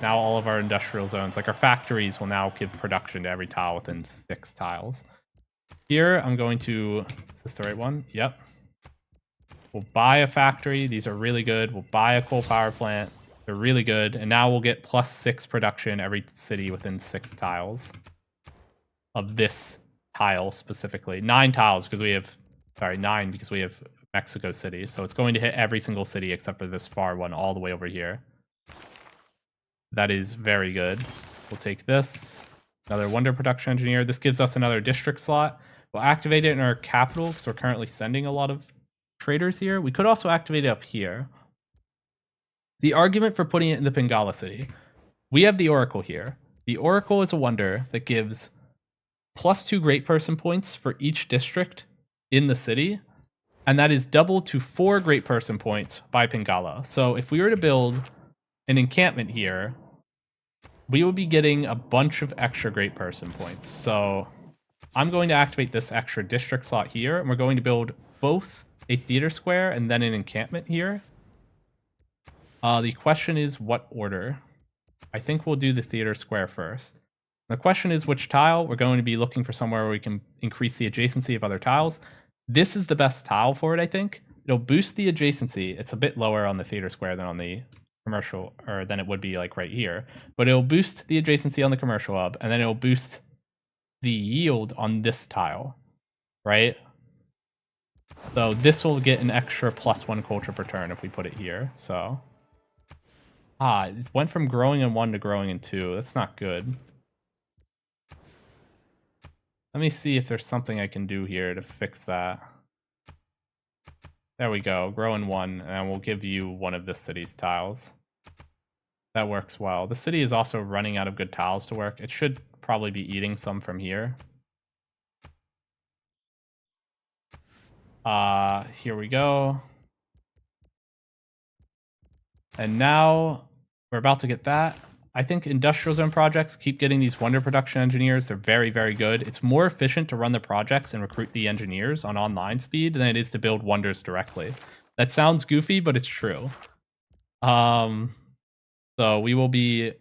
Now all of our industrial zones, like our factories, will now give production to every tile within 6 tiles. Here, I'm going to... Is this the right one? Yep. We'll buy a factory. These are really good. We'll buy a coal power plant. They're really good. And now we'll get +6 production every city within 6 tiles of this tile specifically. 9 tiles because we have... Sorry, 9 because we have Mexico City. So it's going to hit every single city except for this far one all the way over here. That is very good. We'll take this. Another Wonder Production Engineer. This gives us another district slot. We'll activate it in our capital because we're currently sending a lot of traders here. We could also activate it up here. The argument for putting it in the Pingala city. We have the Oracle here. The Oracle is a wonder that gives +2 great person points for each district in the city. And that is double to 4 great person points by Pingala. So if we were to build an encampment here, we would be getting a bunch of extra great person points. So I'm going to activate this extra district slot here, and we're going to build both a theater square and then an encampment here. The question is what order. I think we'll do the theater square first. The question is which tile. We're going to be looking for somewhere where we can increase the adjacency of other tiles. This is the best tile for it, I think. It'll boost the adjacency. It's a bit lower on the theater square than on the commercial, or than it would be like right here. But it'll boost the adjacency on the commercial hub, and then it'll boost the yield on this tile, right? So this will get an extra +1 culture per turn if we put it here. So it went from growing in 1 to growing in 2. That's not good. Let me see if there's something I can do here to fix that. There we go. Grow in 1, and we'll give you one of this city's tiles. That works well. The city is also running out of good tiles to work. It should probably be eating some from here. Here we go. And now we're about to get that. I think industrial zone projects keep getting these wonder production engineers. They're very, very good. It's more efficient to run the projects and recruit the engineers on online speed than it is to build wonders directly. That sounds goofy, but it's true. So we will be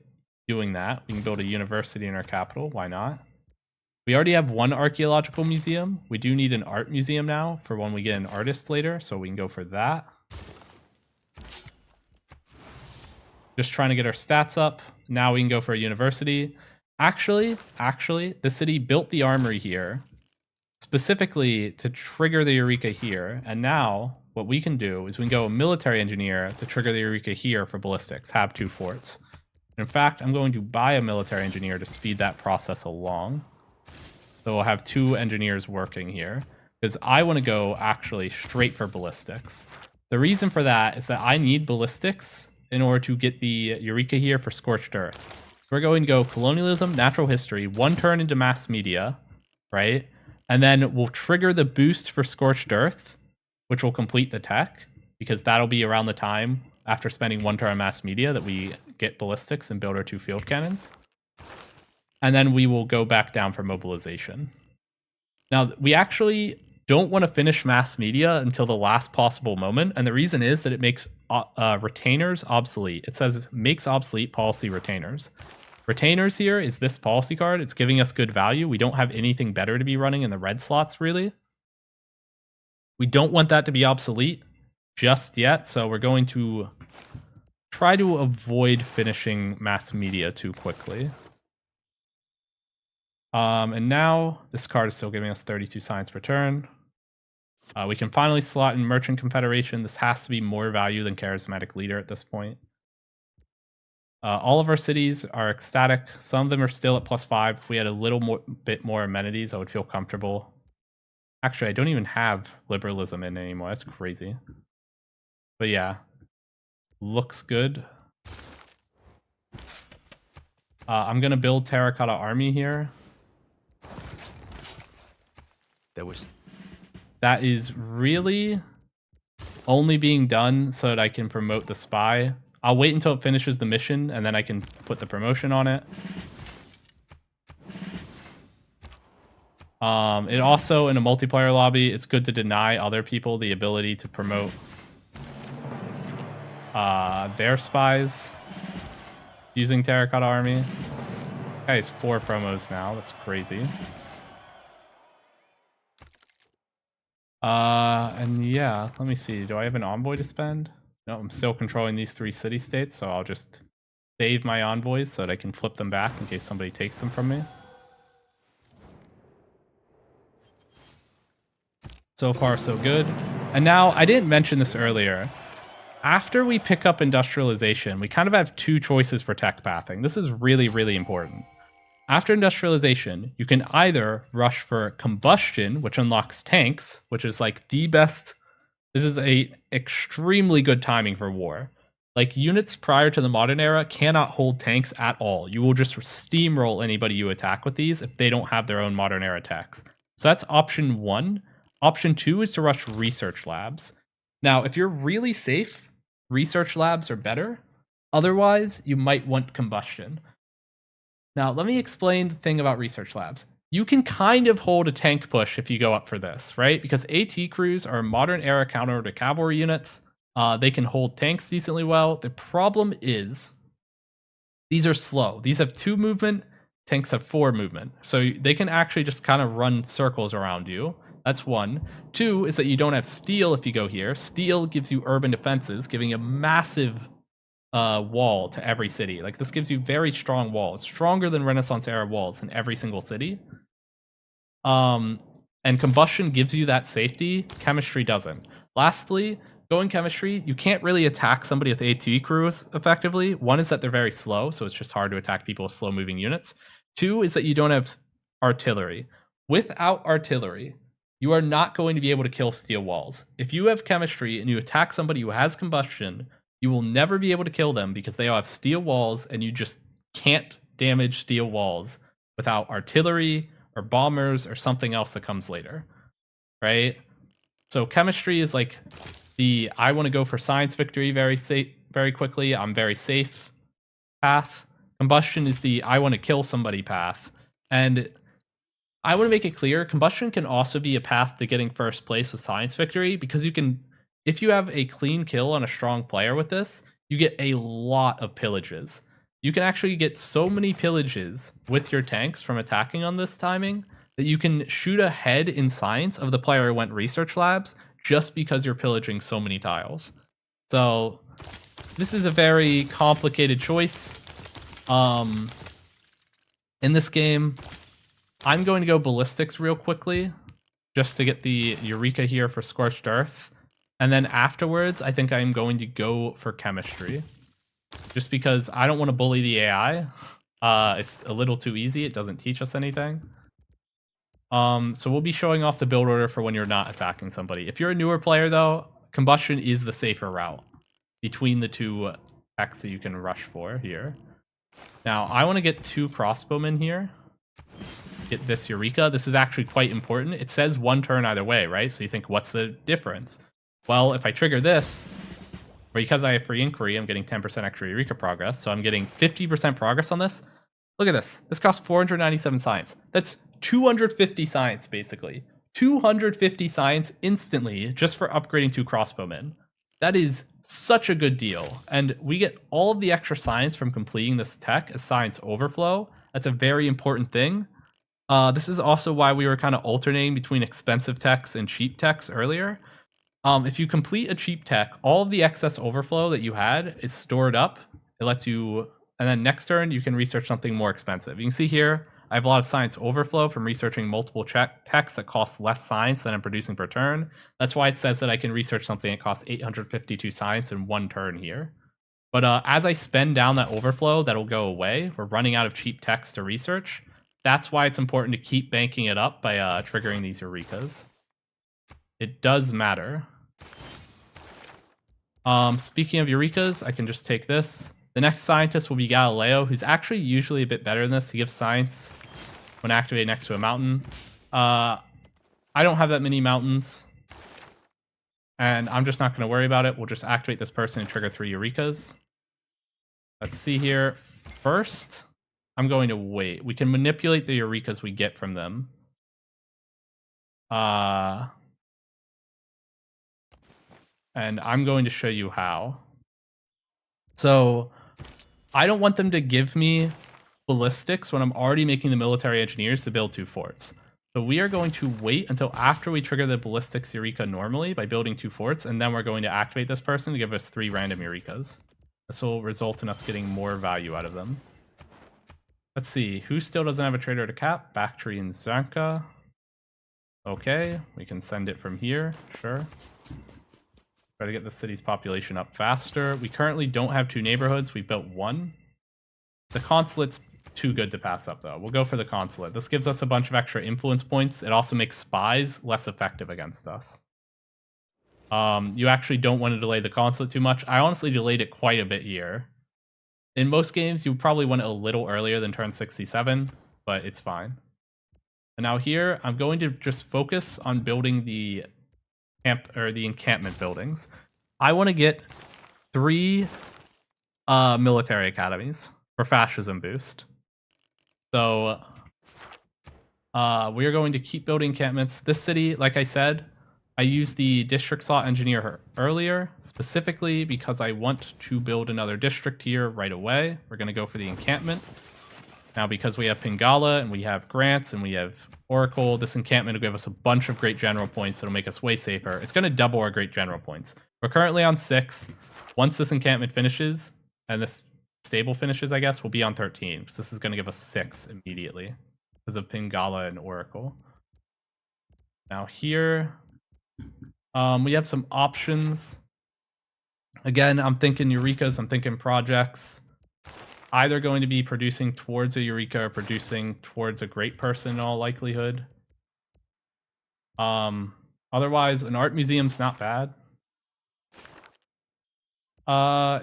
doing that. We can build a university in our capital. Why not? We already have 1 archaeological museum. We do need an art museum now for when we get an artist later, so we can go for that. Just trying to get our stats up. Now we can go for a university. Actually, the city built the armory here specifically to trigger the Eureka here. And now what we can do is we can go a military engineer to trigger the Eureka here for ballistics, have 2 forts. In fact, I'm going to buy a military engineer to speed that process along. So we'll have 2 engineers working here because I want to go actually straight for ballistics. The reason for that is that I need ballistics in order to get the Eureka here for Scorched Earth. We're going to go colonialism, natural history, 1 turn into mass media, right? And then we'll trigger the boost for Scorched Earth, which will complete the tech, because that'll be around the time after spending 1 turn on mass media that we get ballistics and build our 2 field cannons. And then we will go back down for mobilization. Now, we actually don't want to finish mass media until the last possible moment, and the reason is that it makes retainers obsolete. It says makes obsolete policy retainers. Retainers here is this policy card. It's giving us good value. We don't have anything better to be running in the red slots, really. We don't want that to be obsolete just yet, so we're going to try to avoid finishing mass media too quickly. And now this card is still giving us 32 science per turn. We can finally slot in Merchant Confederation. This has to be more value than Charismatic Leader at this point. All of our cities are ecstatic. Some of them are still at +5. If we had a little bit more amenities, I would feel comfortable. Actually, I don't even have liberalism in anymore. That's crazy. But yeah, looks good. I'm going to build Terracotta Army here. That is really only being done so that I can promote the spy. I'll wait until it finishes the mission, and then I can put the promotion on it. It also, in a multiplayer lobby, it's good to deny other people the ability to promote their spies using Terracotta Army. Guy's 4 promos now. That's crazy. And yeah, let me see. Do I have an envoy to spend? No, I'm still controlling these 3 city-states, so I'll just save my envoys so that I can flip them back in case somebody takes them from me. So far, so good. And now, I didn't mention this earlier. After we pick up industrialization, we kind of have 2 choices for tech pathing. This is really, really important. After industrialization, you can either rush for combustion, which unlocks tanks, which is like the best. This is a extremely good timing for war. Like, units prior to the modern era cannot hold tanks at all. You will just steamroll anybody you attack with these if they don't have their own modern era techs. So that's option 1. Option 2 is to rush research labs. Now, if you're really safe, research labs are better. Otherwise, you might want combustion. Now, let me explain the thing about research labs. You can kind of hold a tank push if you go up for this, right? Because AT crews are modern era counter to cavalry units. They can hold tanks decently well. The problem is these are slow. These have 2 movement, tanks have 4 movement. So they can actually just kind of run circles around you. That's 1. 2 is that you don't have steel if you go here. Steel gives you urban defenses, giving a massive wall to every city. Like, this gives you very strong walls, stronger than Renaissance era walls in every single city. And combustion gives you that safety. Chemistry doesn't. Lastly, going chemistry, you can't really attack somebody with AT crews effectively. 1 is that they're very slow, so it's just hard to attack people with slow moving units. 2 is that you don't have artillery. Without artillery, you are not going to be able to kill steel walls. If you have chemistry and you attack somebody who has combustion, you will never be able to kill them because they all have steel walls, and you just can't damage steel walls without artillery or bombers or something else that comes later, right? So chemistry is like the I want to go for science victory very quickly, I'm very safe path. Combustion is the I want to kill somebody path. And I want to make it clear, combustion can also be a path to getting first place with science victory, because you can, if you have a clean kill on a strong player with this, you get a lot of pillages. You can actually get so many pillages with your tanks from attacking on this timing that you can shoot ahead in science of the player who went research labs just because you're pillaging so many tiles. So this is a very complicated choice. In this game, I'm going to go ballistics real quickly just to get the Eureka here for Scorched Earth. And then afterwards, I think I'm going to go for chemistry. Just because I don't want to bully the AI. It's a little too easy. It doesn't teach us anything. So we'll be showing off the build order for when you're not attacking somebody. If you're a newer player, though, combustion is the safer route between the 2 techs that you can rush for here. Now, I want to get 2 crossbowmen here. Get this Eureka. This is actually quite important. It says 1 turn either way, right? So you think, what's the difference? Well, if I trigger this, because I have free inquiry, I'm getting 10% extra Eureka progress, so I'm getting 50% progress on this. Look at this. This costs 497 science. That's 250 science, basically. 250 science instantly just for upgrading 2 crossbowmen. That is such a good deal. And we get all of the extra science from completing this tech as science overflow. That's a very important thing. This is also why we were kind of alternating between expensive techs and cheap techs earlier. If you complete a cheap tech, all of the excess overflow that you had is stored up. It lets you, and then next turn you can research something more expensive. You can see here, I have a lot of science overflow from researching multiple techs that cost less science than I'm producing per turn. That's why it says that I can research something that costs 852 science in 1 turn here. But as I spend down that overflow, that'll go away. We're running out of cheap techs to research. That's why it's important to keep banking it up by triggering these Eurekas. It does matter. Speaking of Eurekas, I can just take this. The next scientist will be Galileo, who's actually usually a bit better than this. He gives science when activated next to a mountain. I don't have that many mountains, and I'm just not going to worry about it. We'll just activate this person and trigger 3 Eurekas. Let's see here. First, I'm going to wait. We can manipulate the Eurekas we get from them. And I'm going to show you how. So, I don't want them to give me ballistics when I'm already making the military engineers to build 2 forts. So we are going to wait until after we trigger the ballistics Eureka normally by building 2 forts, and then we're going to activate this person to give us 3 random Eurekas. This will result in us getting more value out of them. Let's see, who still doesn't have a trader to cap? Bactry and Zanka. Okay, we can send it from here, sure. Try to get the city's population up faster. We currently don't have 2 neighborhoods, we built 1. The consulate's too good to pass up, though. We'll go for the consulate. This gives us a bunch of extra influence points. It also makes spies less effective against us. You actually don't want to delay the consulate too much. I honestly delayed it quite a bit here. In most games, you probably want it a little earlier than turn 67, but it's fine. And now here, I'm going to just focus on building the encampment buildings. I want to get 3 military academies for fascism boost. So we are going to keep building encampments. This city, like I said, I used the district slot engineer earlier, specifically because I want to build another district here right away. We're going to go for the encampment. Now, because we have Pingala and we have grants and we have Oracle, this encampment will give us a bunch of great general points that'll make us way safer. It's going to double our great general points. We're currently on 6. Once this encampment finishes, and this stable finishes, I guess, we'll be on 13. Because this is going to give us 6 immediately because of Pingala and Oracle. Now here, we have some options. Again, I'm thinking Eurekas, I'm thinking projects. Either going to be producing towards a Eureka or producing towards a great person in all likelihood. Otherwise, an art museum's not bad.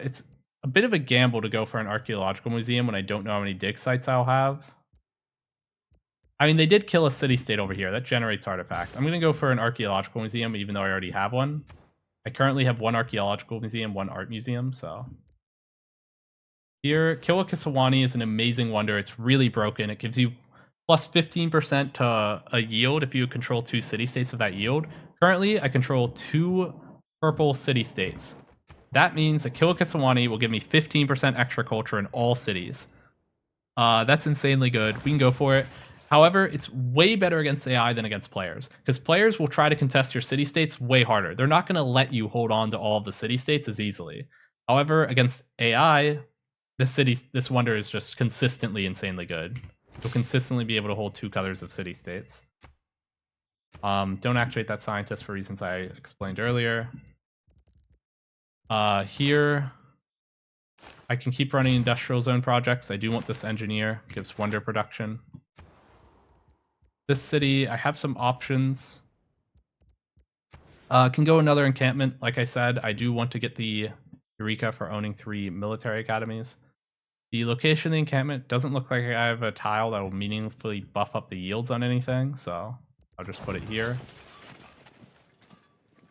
It's a bit of a gamble to go for an archaeological museum when I don't know how many dig sites I'll have. I mean, they did kill a city-state over here. That generates artifact. I'm going to go for an archaeological museum, even though I already have one. I currently have 1 archaeological museum, 1 art museum, so... Here, Kiwakisawani is an amazing wonder. It's really broken. It gives you plus 15% to a yield if you control 2 city-states of that yield. Currently, I control 2 purple city-states. That means that Kiwakisawani will give me 15% extra culture in all cities. That's insanely good. We can go for it. However, it's way better against AI than against players, because players will try to contest your city-states way harder. They're not going to let you hold on to all of the city-states as easily. However, against AI... This wonder is just consistently insanely good. You'll consistently be able to hold 2 colors of city-states. Don't activate that scientist for reasons I explained earlier. Here, I can keep running industrial zone projects. I do want this engineer. Gives wonder production. This city, I have some options. Can go another encampment. Like I said, I do want to get the Eureka for owning 3 military academies. The location of the encampment doesn't look like I have a tile that will meaningfully buff up the yields on anything, so I'll just put it here.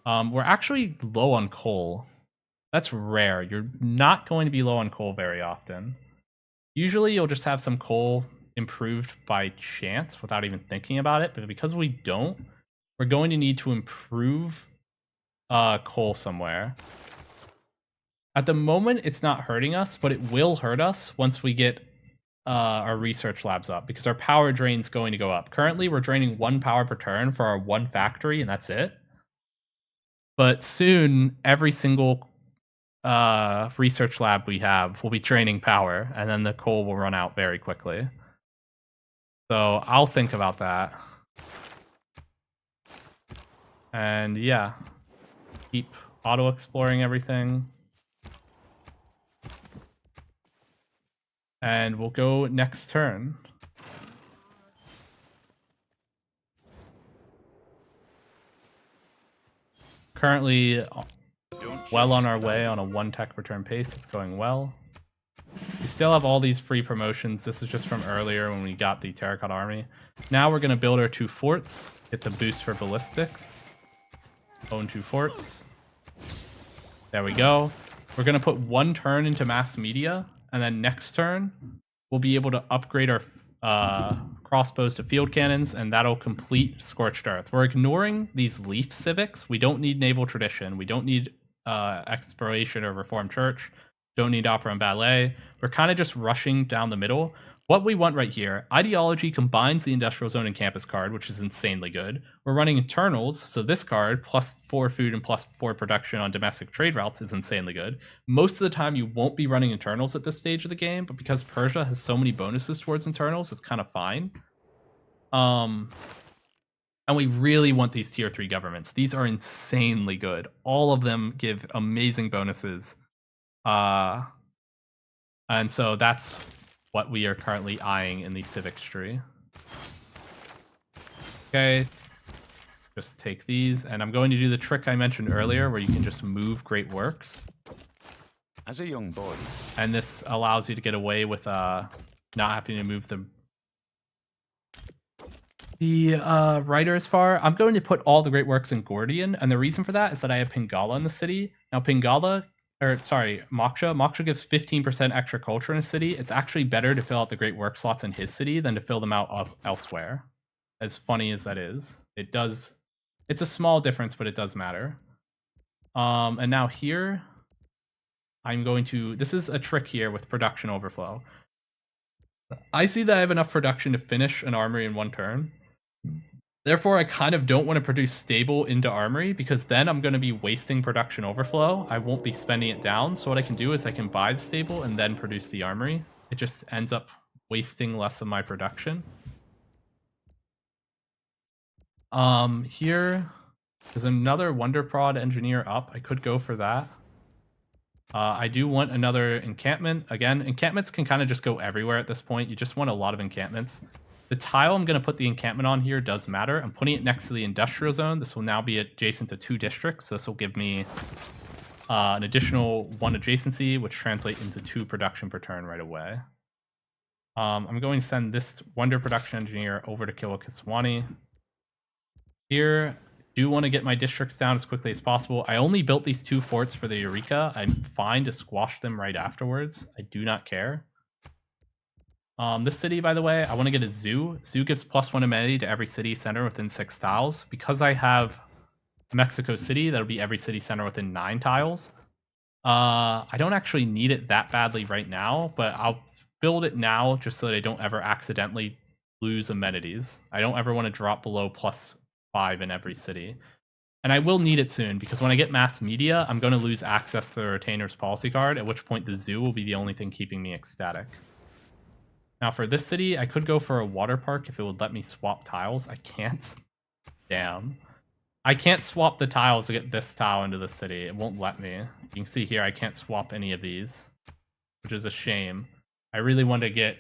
We're actually low on coal. That's rare. You're not going to be low on coal very often. Usually you'll just have some coal improved by chance without even thinking about it, but because we don't, we're going to need to improve coal somewhere. At the moment, it's not hurting us, but it will hurt us once we get our research labs up, because our power drain's going to go up. Currently, we're draining 1 power per turn for our 1 factory, and that's it. But soon, every single research lab we have will be draining power, and then the coal will run out very quickly. So I'll think about that. And yeah, keep auto-exploring everything. And we'll go next turn. Currently well on our way on a 1 tech per turn pace. It's going well. We still have all these free promotions. This is just from earlier when we got the Terracotta Army. Now we're going to build our 2 forts, get the boost for ballistics. Own 2 forts. There we go. We're going to put 1 turn into mass media, and then next turn, we'll be able to upgrade our crossbows to field cannons, and that'll complete Scorched Earth. We're ignoring these leaf civics. We don't need naval tradition. We don't need exploration or reformed church. Don't need opera and ballet. We're kind of just rushing down the middle. What we want right here, ideology combines the industrial zone and campus card, which is insanely good. We're running internals, so this card, +4 food and +4 production on domestic trade routes is insanely good. Most of the time you won't be running internals at this stage of the game, but because Persia has so many bonuses towards internals, it's kind of fine. And we really want these tier 3 governments. These are insanely good. All of them give amazing bonuses. And so that's what we are currently eyeing in the civic tree. Okay, just take these, and I'm going to do the trick I mentioned earlier where you can just move great works. As a young boy. And this allows you to get away with not having to move the writer as far. I'm going to put all the great works in Gordian, and the reason for that is that I have Pingala in the city. Now Moksha gives 15% extra culture in a city. It's actually better to fill out the great work slots in his city than to fill them out elsewhere. As funny as that is, it's a small difference, but it does matter. And now here, this is a trick here with production overflow. I see that I have enough production to finish an armory in 1 turn. Therefore, I kind of don't want to produce stable into armory because then I'm going to be wasting production overflow. I won't be spending it down. So what I can do is I can buy the stable and then produce the armory. It just ends up wasting less of my production. Here, there's another Wonder Prod engineer up. I could go for that. I do want another encampment. Again, encampments can kind of just go everywhere at this point. You just want a lot of encampments. The tile I'm going to put the encampment on here does matter. I'm putting it next to the industrial zone. This will now be adjacent to 2 districts. So this will give me an additional 1 adjacency, which translates into 2 production per turn right away. I'm going to send this Wonder Production Engineer over to kill a Kiswani. Here, do want to get my districts down as quickly as possible. I only built these 2 forts for the Eureka. I'm fine to squash them right afterwards. I do not care. This city, by the way, I want to get a zoo. Zoo gives +1 amenity to every city center within 6 tiles. Because I have Mexico City, that'll be every city center within 9 tiles. I don't actually need it that badly right now, but I'll build it now just so that I don't ever accidentally lose amenities. I don't ever want to drop below +5 in every city. And I will need it soon, because when I get mass media, I'm going to lose access to the Retainer's Policy card, at which point the zoo will be the only thing keeping me ecstatic. Now for this city, I could go for a water park if it would let me swap tiles. I can't. Damn. I can't swap the tiles to get this tile into the city. It won't let me. You can see here I can't swap any of these, which is a shame. I really want to get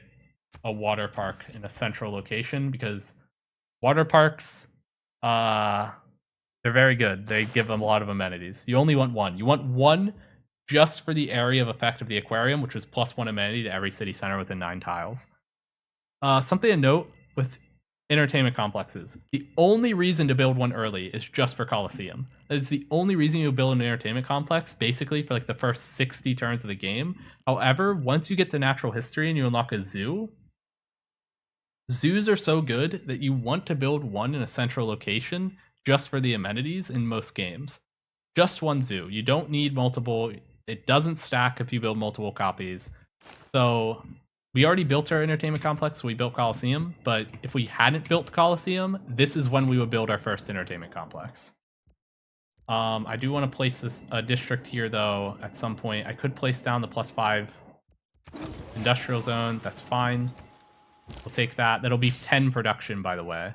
a water park in a central location because water parks, they're very good. They give them a lot of amenities. You only want 1. You want 1 just for the area of effect of the aquarium, which was +1 amenity to every city center within 9 tiles. Something to note with entertainment complexes. The only reason to build one early is just for Colosseum. That is the only reason you build an entertainment complex, basically for like the first 60 turns of the game. However, once you get to natural history and you unlock a zoo, zoos are so good that you want to build one in a central location just for the amenities in most games. Just 1 zoo. You don't need multiple. It doesn't stack if you build multiple copies. So we already built our entertainment complex, so we built Colosseum, but if we hadn't built Colosseum, this is when we would build our first entertainment complex. I do want to place this district here, though, at some point. I could place down the +5 industrial zone. That's fine. We'll take that. That'll be 10 production, by the way.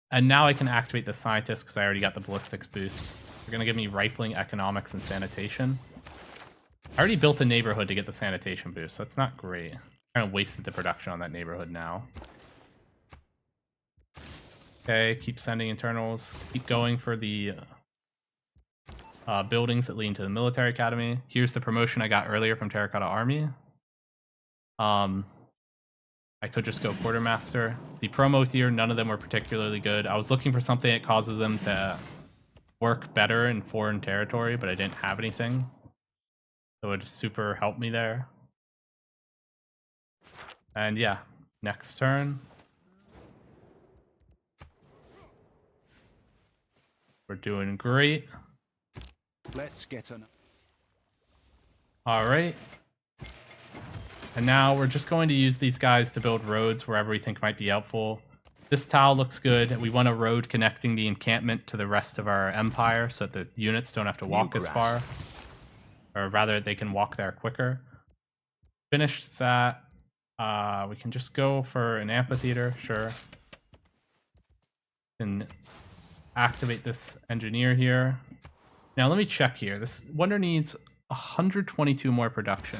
And now I can activate the scientists because I already got the ballistics boost. They're going to give me rifling, economics, and sanitation. I already built a neighborhood to get the sanitation boost, so that's not great. I kind of wasted the production on that neighborhood now. Okay, keep sending internals. Keep going for the buildings that lead into the military academy. Here's the promotion I got earlier from Terracotta Army. I could just go quartermaster. The promos here, none of them were particularly good. I was looking for something that causes them to work better in foreign territory, but I didn't have anything. So it would super help me there. And yeah, next turn. We're doing great. Let's get an. All right. And now we're just going to use these guys to build roads wherever we think might be helpful. This tile looks good. We want a road connecting the encampment to the rest of our empire so that the units don't have to walk as far. Or rather, they can walk there quicker. Finished that. We can just go for an amphitheater, sure. Can activate this engineer here. Now let me check here. This wonder needs 122 more production.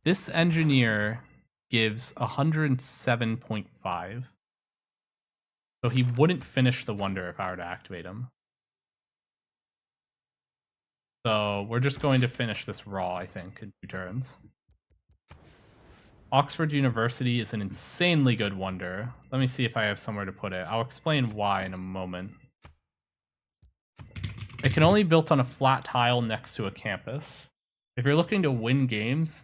This engineer gives 107.5. So he wouldn't finish the wonder if I were to activate him. So we're just going to finish this raw, I think, in 2 turns. Oxford University is an insanely good wonder. Let me see if I have somewhere to put it. I'll explain why in a moment. It can only be built on a flat tile next to a campus. If you're looking to win games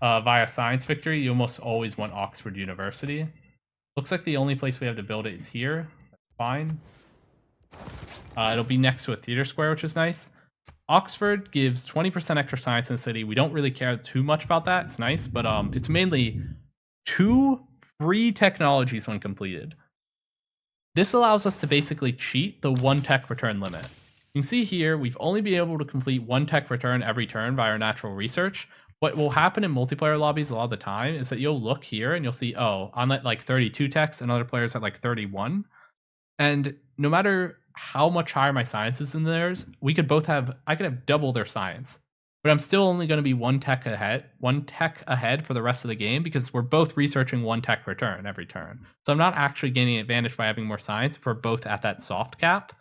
via science victory, you almost always want Oxford University. Looks like the only place we have to build it is here. That's fine. It'll be next to a theater square, which is nice. Oxford gives 20% extra science in the city. We don't really care too much about that. It's nice, but it's mainly 2 free technologies when completed. This allows us to basically cheat the 1 tech return limit. You can see here, we've only been able to complete 1 tech return every turn via our natural research. What will happen in multiplayer lobbies a lot of the time is that you'll look here and you'll see, oh, I'm at like 32 techs and other players at like 31. And no matter how much higher my science is than theirs, I could have double their science. But I'm still only going to be 1 tech ahead for the rest of the game because we're both researching 1 tech return every turn. So I'm not actually gaining an advantage by having more science if we're both at that soft cap.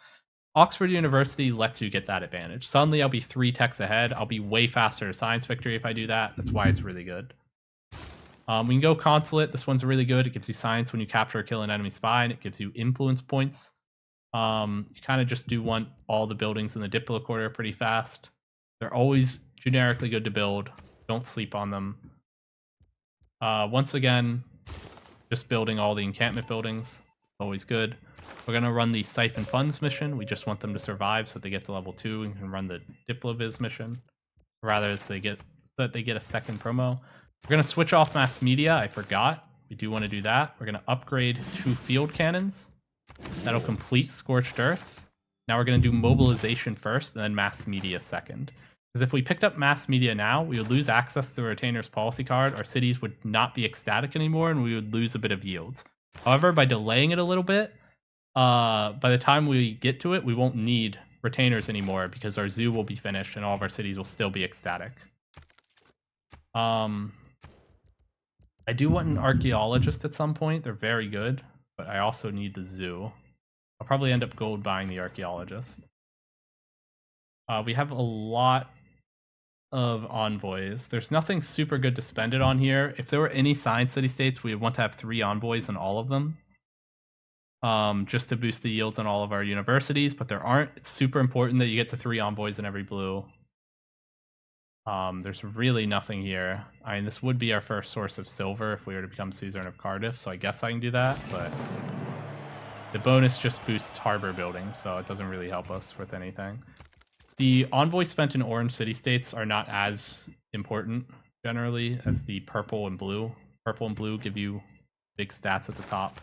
Oxford University lets you get that advantage. Suddenly I'll be 3 techs ahead. I'll be way faster to science victory if I do that. That's why it's really good. We can go consulate. This one's really good. It gives you science when you capture or kill an enemy spy, and it gives you influence points. You kind of just do want all the buildings in the Diplo quarter pretty fast. They're always generically good to build. Don't sleep on them. Once again, just building all the encampment buildings. Always good. We're going to run the Siphon Funds mission. We just want them to survive so that they get to level 2 and can run the Diploviz mission. Rather, so that they get a second promo. We're going to switch off mass media. I forgot. We do want to do that. We're going to upgrade 2 field cannons. That'll complete Scorched Earth. Now we're going to do mobilization first and then mass media second. Because if we picked up mass media now, we would lose access to the retainer's policy card. Our cities would not be ecstatic anymore, and we would lose a bit of yields. However, by delaying it a little bit, by the time we get to it, we won't need retainers anymore because our zoo will be finished and all of our cities will still be ecstatic. I do want an archaeologist at some point. They're very good, but I also need the zoo. I'll probably end up gold buying the archaeologist. We have a lot of envoys. There's nothing super good to spend it on here. If there were any science city states, we would want to have 3 envoys in all of them. Just to boost the yields on all of our universities, but there aren't. It's super important that you get to 3 envoys in every blue. There's really nothing here. I mean, this would be our first source of silver if we were to become suzerain of Cardiff, so I guess I can do that, but the bonus just boosts harbor building, so it doesn't really help us with anything. The envoys spent in orange city-states are not as important, generally, as the purple and blue. Purple and blue give you big stats at the top.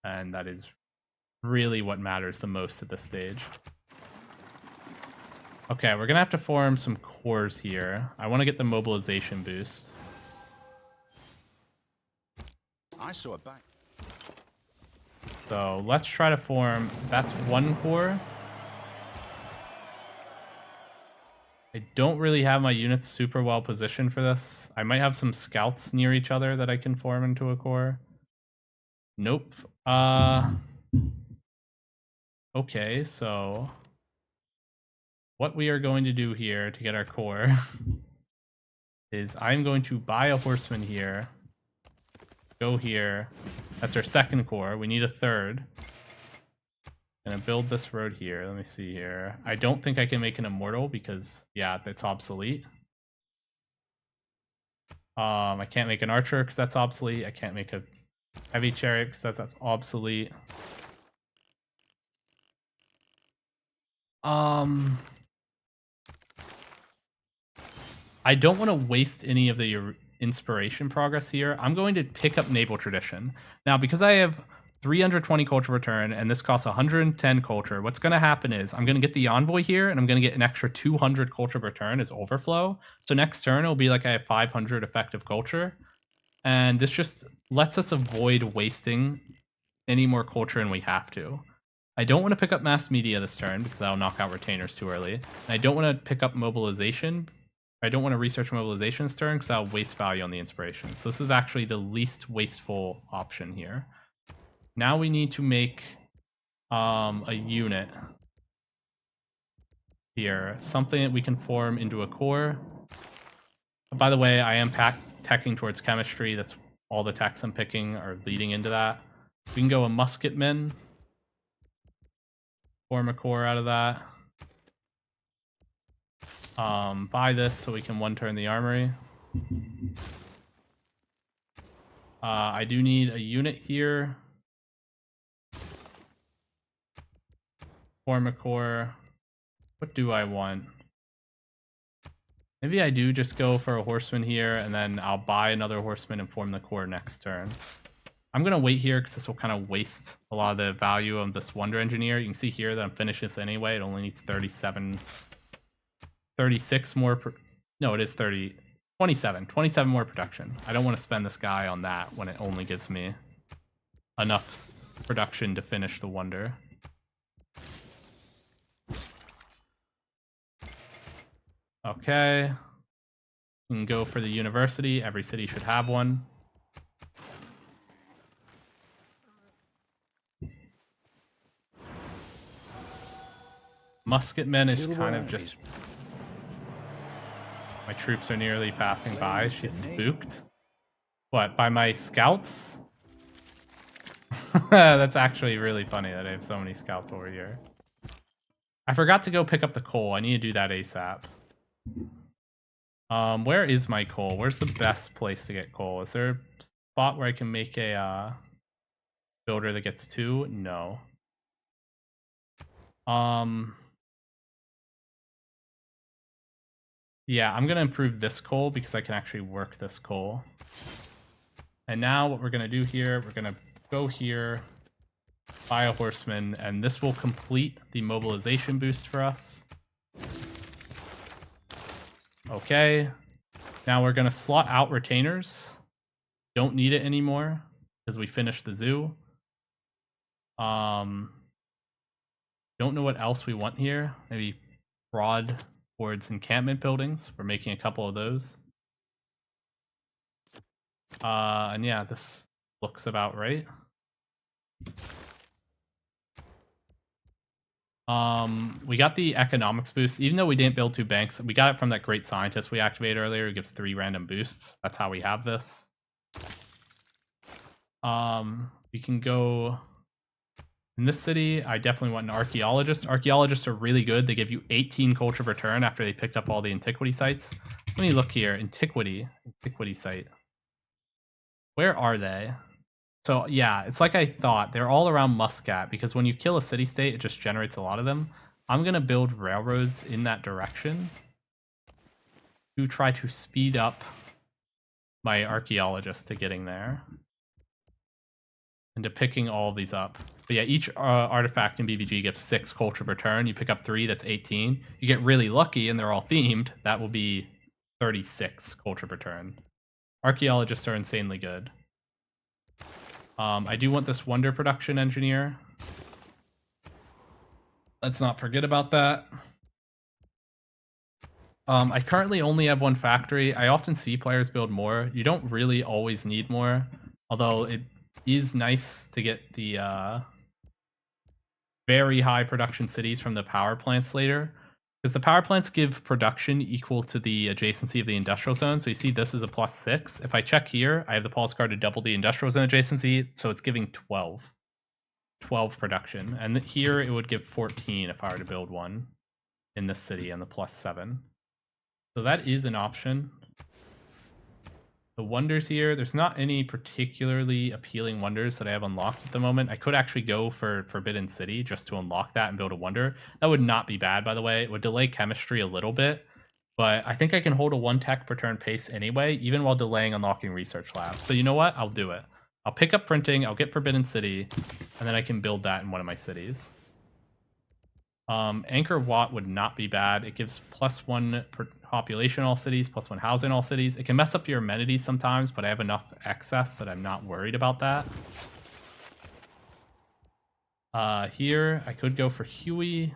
And that is really what matters the most at this stage. Okay, we're going to have to form some cores here. I want to get the mobilization boost. I saw a bank. So let's try to form... That's 1 core. I don't really have my units super well positioned for this. I might have some scouts near each other that I can form into a core. Nope. Okay, so what we are going to do here to get our core is I'm going to buy a horseman here. Go here. That's our second core. We need a third. Gonna build this road here. Let me see here. I don't think I can make an immortal because, yeah, that's obsolete. I can't make an archer because that's obsolete. I can't make a heavy chariot because that's obsolete. I don't want to waste any of the inspiration progress here. I'm going to pick up naval tradition. Now, because I have 320 culture return and this costs 110 culture, what's going to happen is I'm going to get the envoy here and I'm going to get an extra 200 culture return as overflow. So next turn it'll be like I have 500 effective culture. And this just lets us avoid wasting any more culture than we have to. I don't want to pick up mass media this turn because that'll knock out retainers too early. And I don't want to pick up mobilization. I don't want to research mobilization this turn because that'll waste value on the inspiration. So this is actually the least wasteful option here. Now we need to make a unit here, something that we can form into a core. By the way, I am teching towards chemistry. That's all the techs I'm picking are leading into that. We can go a musketman, form a core out of that. Buy this so we can one turn the armory. I do need a unit here. Form a core. What do I want? Maybe I do just go for a horseman here, and then I'll buy another horseman and form the core next turn. I'm going to wait here because this will kind of waste a lot of the value of this Wonder Engineer. You can see here that I'm finishing this anyway. It only needs 36 more. No, it is 27 more production. I don't want to spend this guy on that when it only gives me enough production to finish the Wonder. Okay. You can go for the university. Every city should have one. Musketman is kind of just... My troops are nearly passing by. She's spooked. What, by my scouts? That's actually really funny that I have so many scouts over here. I forgot to go pick up the coal. I need to do that ASAP. Where is my coal? Where's the best place to get coal? Is there a spot where I can make a builder that gets 2? No. Yeah, I'm gonna improve this coal because I can actually work this coal. And now what we're gonna do here, we're gonna go here, buy a horseman, and this will complete the mobilization boost for us. Okay. Now we're gonna slot out retainers. Don't need it anymore because we finished the zoo. Don't know what else we want here. Maybe broad towards encampment buildings. We're making a couple of those. And yeah, this looks about right. We got the economics boost. Even though we didn't build 2 banks, we got it from that great scientist we activated earlier who gives 3 random boosts. That's how we have this. We can go in this city. I definitely want an archaeologist. Archaeologists are really good. They give you 18 culture return after they picked up all the antiquity sites. Let me look here. Antiquity site. Where are they? So yeah, it's like I thought. They're all around Muscat because when you kill a city-state, it just generates a lot of them. I'm going to build railroads in that direction to try to speed up my archaeologists to getting there and to picking all of these up. But yeah, each artifact in BBG gives 6 culture return. You pick up 3, that's 18. You get really lucky and they're all themed. That will be 36 culture return. Archaeologists are insanely good. I do want this Wonder Production Engineer. Let's not forget about that. I currently only have 1 factory. I often see players build more. You don't really always need more, although it is nice to get the very high production cities from the power plants later. Because the power plants give production equal to the adjacency of the industrial zone. So you see this is a +6. If I check here, I have the pulse card to double the industrial zone adjacency, so it's giving 12. 12 production. And here it would give 14 if I were to build one in this city on the +7. So that is an option. The wonders here, there's not any particularly appealing wonders that I have unlocked at the moment. I could actually go for Forbidden City just to unlock that and build a wonder. That would not be bad, by the way. It would delay chemistry a little bit, but I think I can hold a 1 tech per turn pace anyway, even while delaying unlocking Research Labs. So you know what? I'll do it. I'll pick up printing, I'll get Forbidden City, and then I can build that in one of my cities. Anchor Watt would not be bad. It gives +1 per population in all cities, +1 housing in all cities. It can mess up your amenities sometimes, but I have enough excess that I'm not worried about that. Here, I could go for Huey.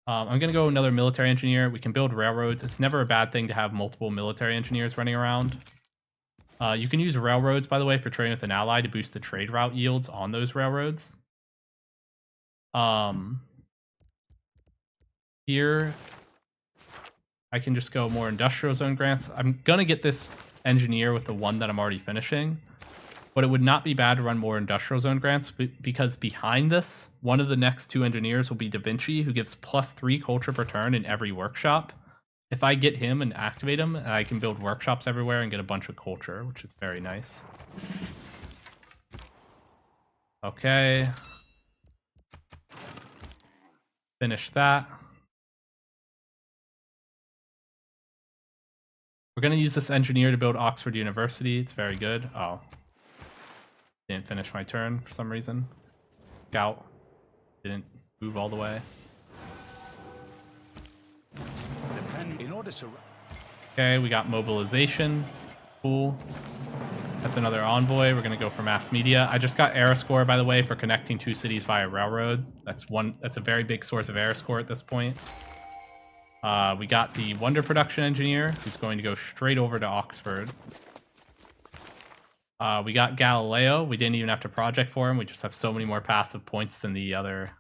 I'm going to go another military engineer. We can build railroads. It's never a bad thing to have multiple military engineers running around. You can use railroads, by the way, for trading with an ally to boost the trade route yields on those railroads. Here, I can just go more industrial zone grants. I'm going to get this engineer with the one that I'm already finishing, but it would not be bad to run more industrial zone grants because behind this, one of the next 2 engineers will be Da Vinci, who gives +3 culture per turn in every workshop. If I get him and activate him, I can build workshops everywhere and get a bunch of culture, which is very nice. Okay. Finish that. We're going to use this engineer to build Oxford University. It's very good. Oh. Didn't finish my turn for some reason. Scout didn't move all the way. In order to... Okay, we got mobilization. Cool. That's another envoy. We're going to go for mass media. I just got air score, by the way, for connecting 2 cities via railroad. That's a very big source of air score at this point. We got the Wonder Production Engineer, who's going to go straight over to Oxford. We got Galileo. We didn't even have to project for him. We just have so many more passive points than the other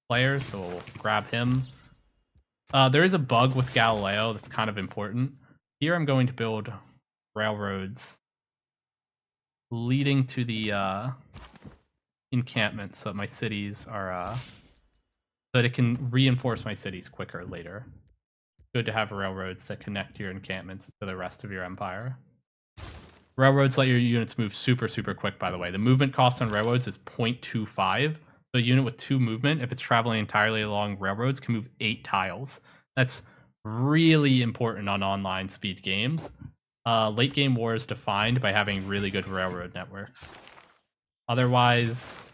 players, so we'll grab him. There is a bug with Galileo that's kind of important. Here I'm going to build railroads leading to the encampment so that my cities are... so that it can reinforce my cities quicker later. Good to have railroads that connect your encampments to the rest of your empire. Railroads let your units move super, super quick, by the way. The movement cost on railroads is 0.25. So a unit with 2 movement, if it's traveling entirely along railroads, can move 8 tiles. That's really important on online speed games. Late game war is defined by having really good railroad networks. Otherwise,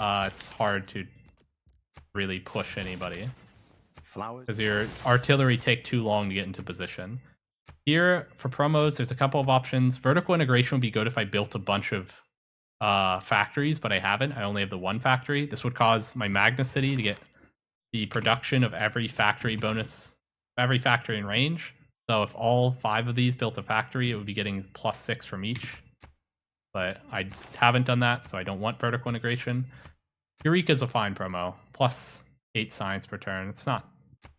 it's hard to really push anybody because your artillery take too long to get into position. Here for promos, there's a couple of options. Vertical integration would be good if I built a bunch of factories, but I haven't. I only have the 1 factory. This would cause my Magna City to get the production of every factory bonus, every factory in range. So if all 5 of these built a factory, it would be getting +6 from each. But I haven't done that, so I don't want vertical integration. Eurekas a fine promo. +8 science per turn. It's not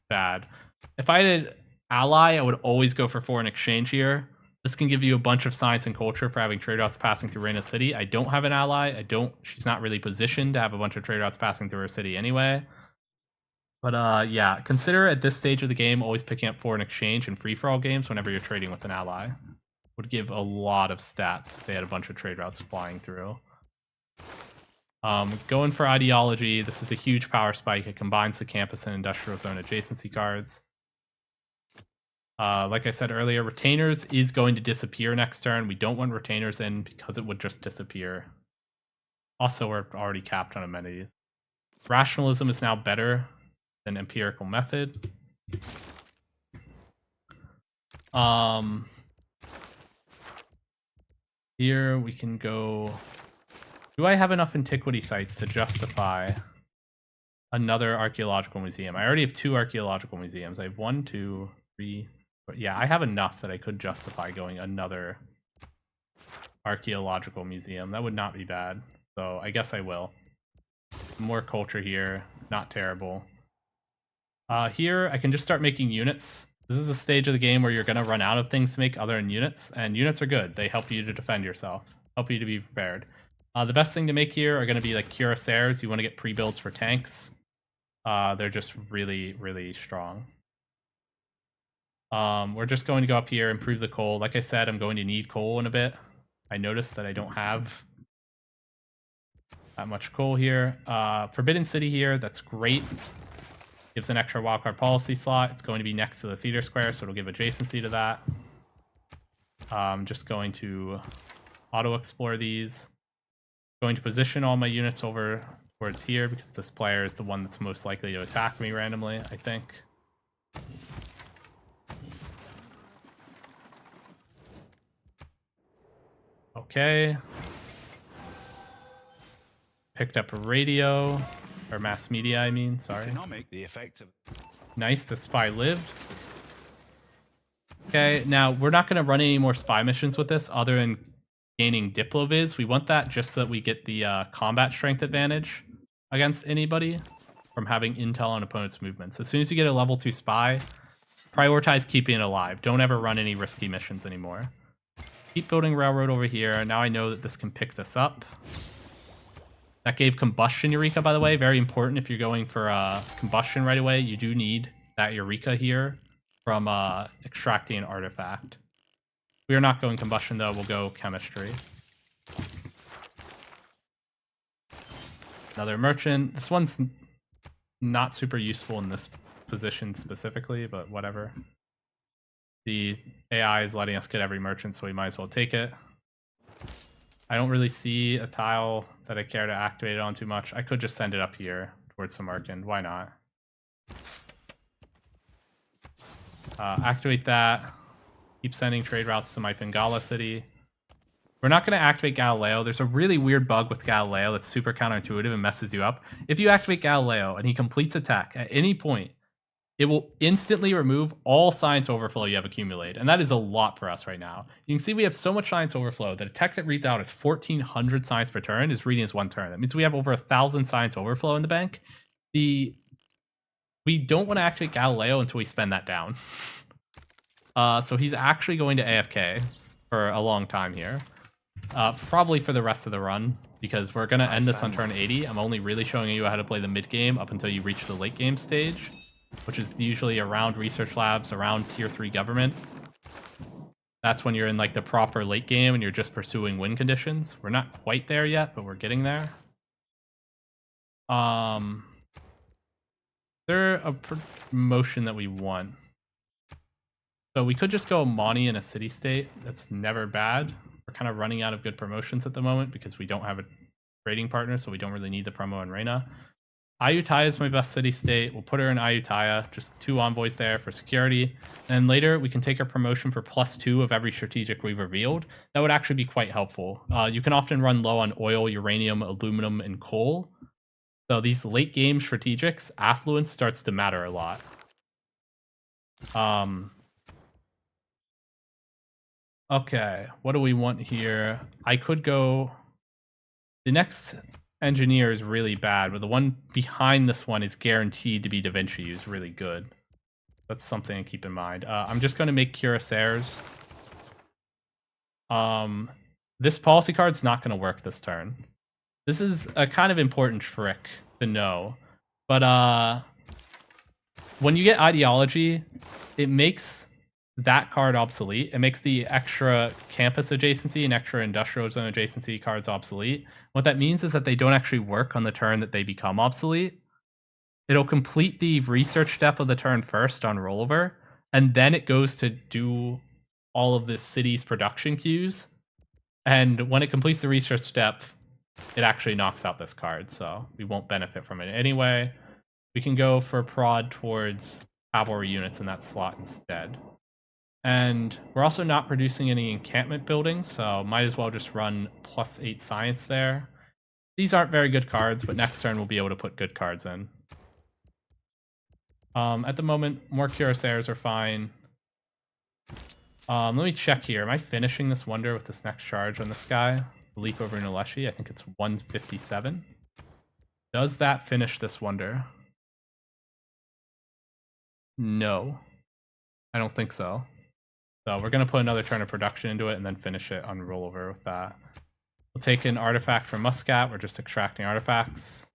bad. If I did ally, I would always go for foreign exchange here. This can give you a bunch of science and culture for having trade routes passing through Reina City. I don't have an ally. She's not really positioned to have a bunch of trade routes passing through her city anyway. But yeah, consider at this stage of the game always picking up foreign exchange in free-for-all games whenever you're trading with an ally. Would give a lot of stats if they had a bunch of trade routes flying through. Going for ideology, this is a huge power spike. It combines the campus and industrial zone adjacency cards. Like I said earlier, retainers is going to disappear next turn. We don't want retainers in because it would just disappear. Also, we're already capped on amenities. Rationalism is now better than empirical method. Here we can go... Do I have enough antiquity sites to justify another archaeological museum? I already have 2 archaeological museums. I have 1, 2, 3... But yeah, I have enough that I could justify going another archaeological museum. That would not be bad. So I guess I will. More culture here. Not terrible. Here, I can just start making units. This is the stage of the game where you're going to run out of things to make other than units, and units are good. They help you to defend yourself, help you to be prepared. The best thing to make here are going to be like cuirassiers. You want to get pre-builds for tanks. They're just really, really strong. We're just going to go up here, improve the coal. Like I said, I'm going to need coal in a bit. I noticed that I don't have that much coal here. Forbidden City here, that's great. Gives an extra wildcard policy slot. It's going to be next to the theater square, so it'll give adjacency to that. I'm just going to auto-explore these. Going to position all my units over towards here because this player is the one that's most likely to attack me randomly, I think. Okay. Picked up a radio, or mass media, I mean, sorry. Economic, the effect of... Nice, the spy lived. Okay, now we're not going to run any more spy missions with this other than gaining Diploviz. We want that just so that we get the combat strength advantage against anybody from having intel on opponents' movements. As soon as you get a level 2 spy, prioritize keeping it alive. Don't ever run any risky missions anymore. Keep building railroad over here. Now I know that this can pick this up. That gave combustion Eureka, by the way. Very important if you're going for combustion right away. You do need that Eureka here from extracting an artifact. We are not going combustion, though. We'll go chemistry. Another merchant. This one's not super useful in this position specifically, but whatever. The AI is letting us get every merchant, so we might as well take it. I don't really see a tile that I care to activate it on too much. I could just send it up here towards Samarkand. Why not? Activate that. Keep sending trade routes to my Bengala city. We're not going to activate Galileo. There's a really weird bug with Galileo that's super counterintuitive and messes you up. If you activate Galileo and he completes attack at any point, it will instantly remove all science overflow you have accumulated. And that is a lot for us right now. You can see we have so much science overflow that a tech that reads out as 1,400 science per turn is reading as 1 turn. That means we have over 1,000 science overflow in the bank. We don't want to activate Galileo until we spend that down. So he's actually going to AFK for a long time here. Probably for the rest of the run, because we're going to end this on turn 80. I'm only really showing you how to play the mid-game up until you reach the late-game stage, which is usually around research labs, around tier 3 government. That's when you're in like the proper late game and you're just pursuing win conditions. We're not quite there yet, but we're getting there. They're a promotion that we want. So we could just go Monty in a city state. That's never bad. We're kind of running out of good promotions at the moment because we don't have a trading partner, so we don't really need the promo in Reina. Ayutthaya is my best city state. We'll put her in Ayutthaya, just 2 envoys there for security. And later we can take our promotion for +2 of every strategic we've revealed. That would actually be quite helpful. You can often run low on oil, uranium, aluminum, and coal. So these late game strategics, affluence starts to matter a lot. Okay, what do we want here? I could go... The next engineer is really bad, but the one behind this one is guaranteed to be Da Vinci, who's really good. That's something to keep in mind. I'm just going to make cuirassiers. This policy card's not going to work this turn. This is a kind of important trick to know. But when you get ideology, it makes that card obsolete. It makes the extra campus adjacency and extra industrial zone adjacency cards obsolete. What that means is that they don't actually work on the turn that they become obsolete. It'll complete the research step of the turn first on rollover, and then it goes to do all of the city's production queues. And when it completes the research step, it actually knocks out this card, so we won't benefit from it anyway. We can go for prod towards cavalry units in that slot instead. And we're also not producing any encampment buildings, so might as well just run +8 science there. These aren't very good cards, but next turn we'll be able to put good cards in. At the moment, more cuirassiers are fine. Let me check here. Am I finishing this wonder with this next charge on this guy? Leap over Naleshi. I think it's 157. Does that finish this wonder? No, I don't think so. So we're going to put another turn of production into it and then finish it on rollover with that. We'll take an artifact from Muscat. We're just extracting artifacts.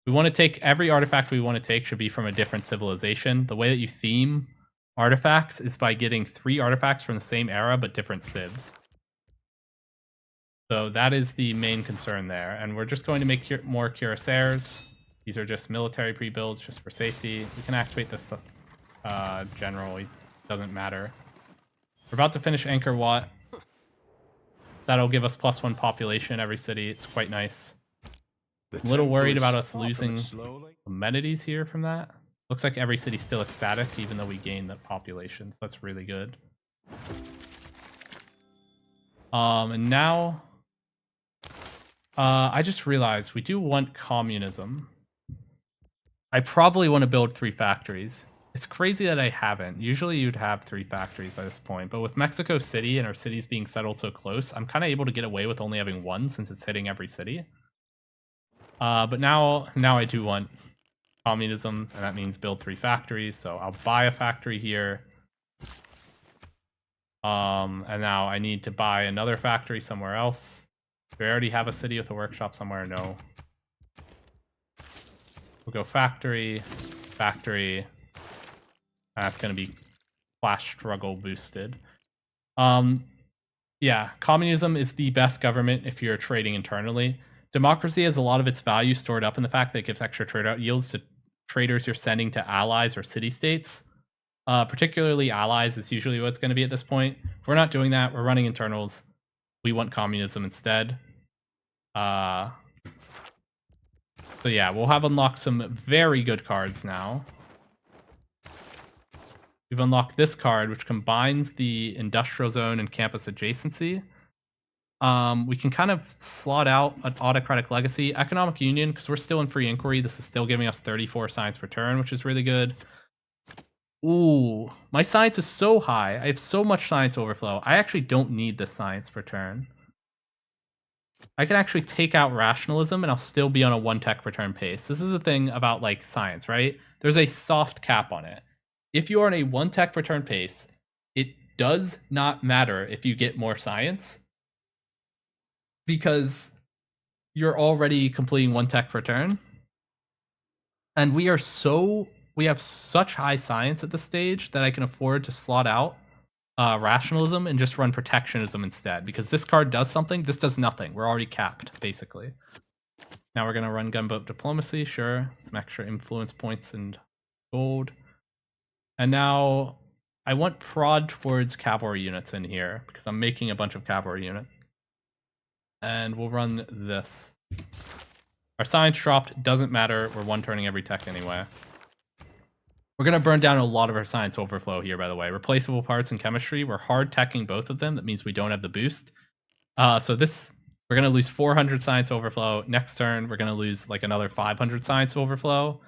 We want to take every artifact we want to take should be from a different civilization. The way that you theme artifacts is by getting 3 artifacts from the same era but different civs. So that is the main concern there. And we're just going to make more cuirassiers. These are just military pre-builds just for safety. We can activate this general. It doesn't matter. We're about to finish Angkor Wat. That'll give us +1 population in every city. It's quite nice. The I'm a little temple worried is about us far from it losing slowly. amenities here from that. Looks like every city's still ecstatic, even though we gained the population. So that's really good. And now... I just realized we do want communism. I probably want to build 3 factories. It's crazy that I haven't. Usually you'd have 3 factories by this point, but with Mexico City and our cities being settled so close, I'm kind of able to get away with only having 1 since it's hitting every city. But now I do want communism, and that means build 3 factories, so I'll buy a factory here. And now I need to buy another factory somewhere else. Do we already have a city with a workshop somewhere? No. We'll go factory, factory. That's going to be clash struggle boosted. Yeah, communism is the best government if you're trading internally. Democracy has a lot of its value stored up in the fact that it gives extra trade out yields to traders you're sending to allies or city-states. Particularly allies is usually what's going to be at this point. If we're not doing that, we're running internals. We want communism instead. So yeah, we'll have unlocked some very good cards now. We've unlocked this card, which combines the industrial zone and campus adjacency. We can kind of slot out an autocratic legacy. Economic union, because we're still in free inquiry. This is still giving us 34 science per turn, which is really good. Ooh, my science is so high. I have so much science overflow. I actually don't need this science per turn. I can actually take out rationalism and I'll still be on a 1 tech per turn pace. This is the thing about like science, right? There's a soft cap on it. If you are on a 1 tech per turn pace, it does not matter if you get more science because you're already completing 1 tech per turn. And we have such high science at this stage that I can afford to slot out rationalism and just run protectionism instead, because this card does something, this does nothing. We're already capped, basically. Now we're going to run gunboat diplomacy, sure. Some extra influence points and gold. And now I want prod towards cavalry units in here, because I'm making a bunch of cavalry units. And we'll run this. Our science dropped, doesn't matter, we're 1-turning every tech anyway. We're going to burn down a lot of our science overflow here, by the way. Replaceable parts and chemistry, we're hard teching both of them. That means we don't have the boost. So this, we're going to lose 400 science overflow. Next turn, we're going to lose like another 500 science overflow.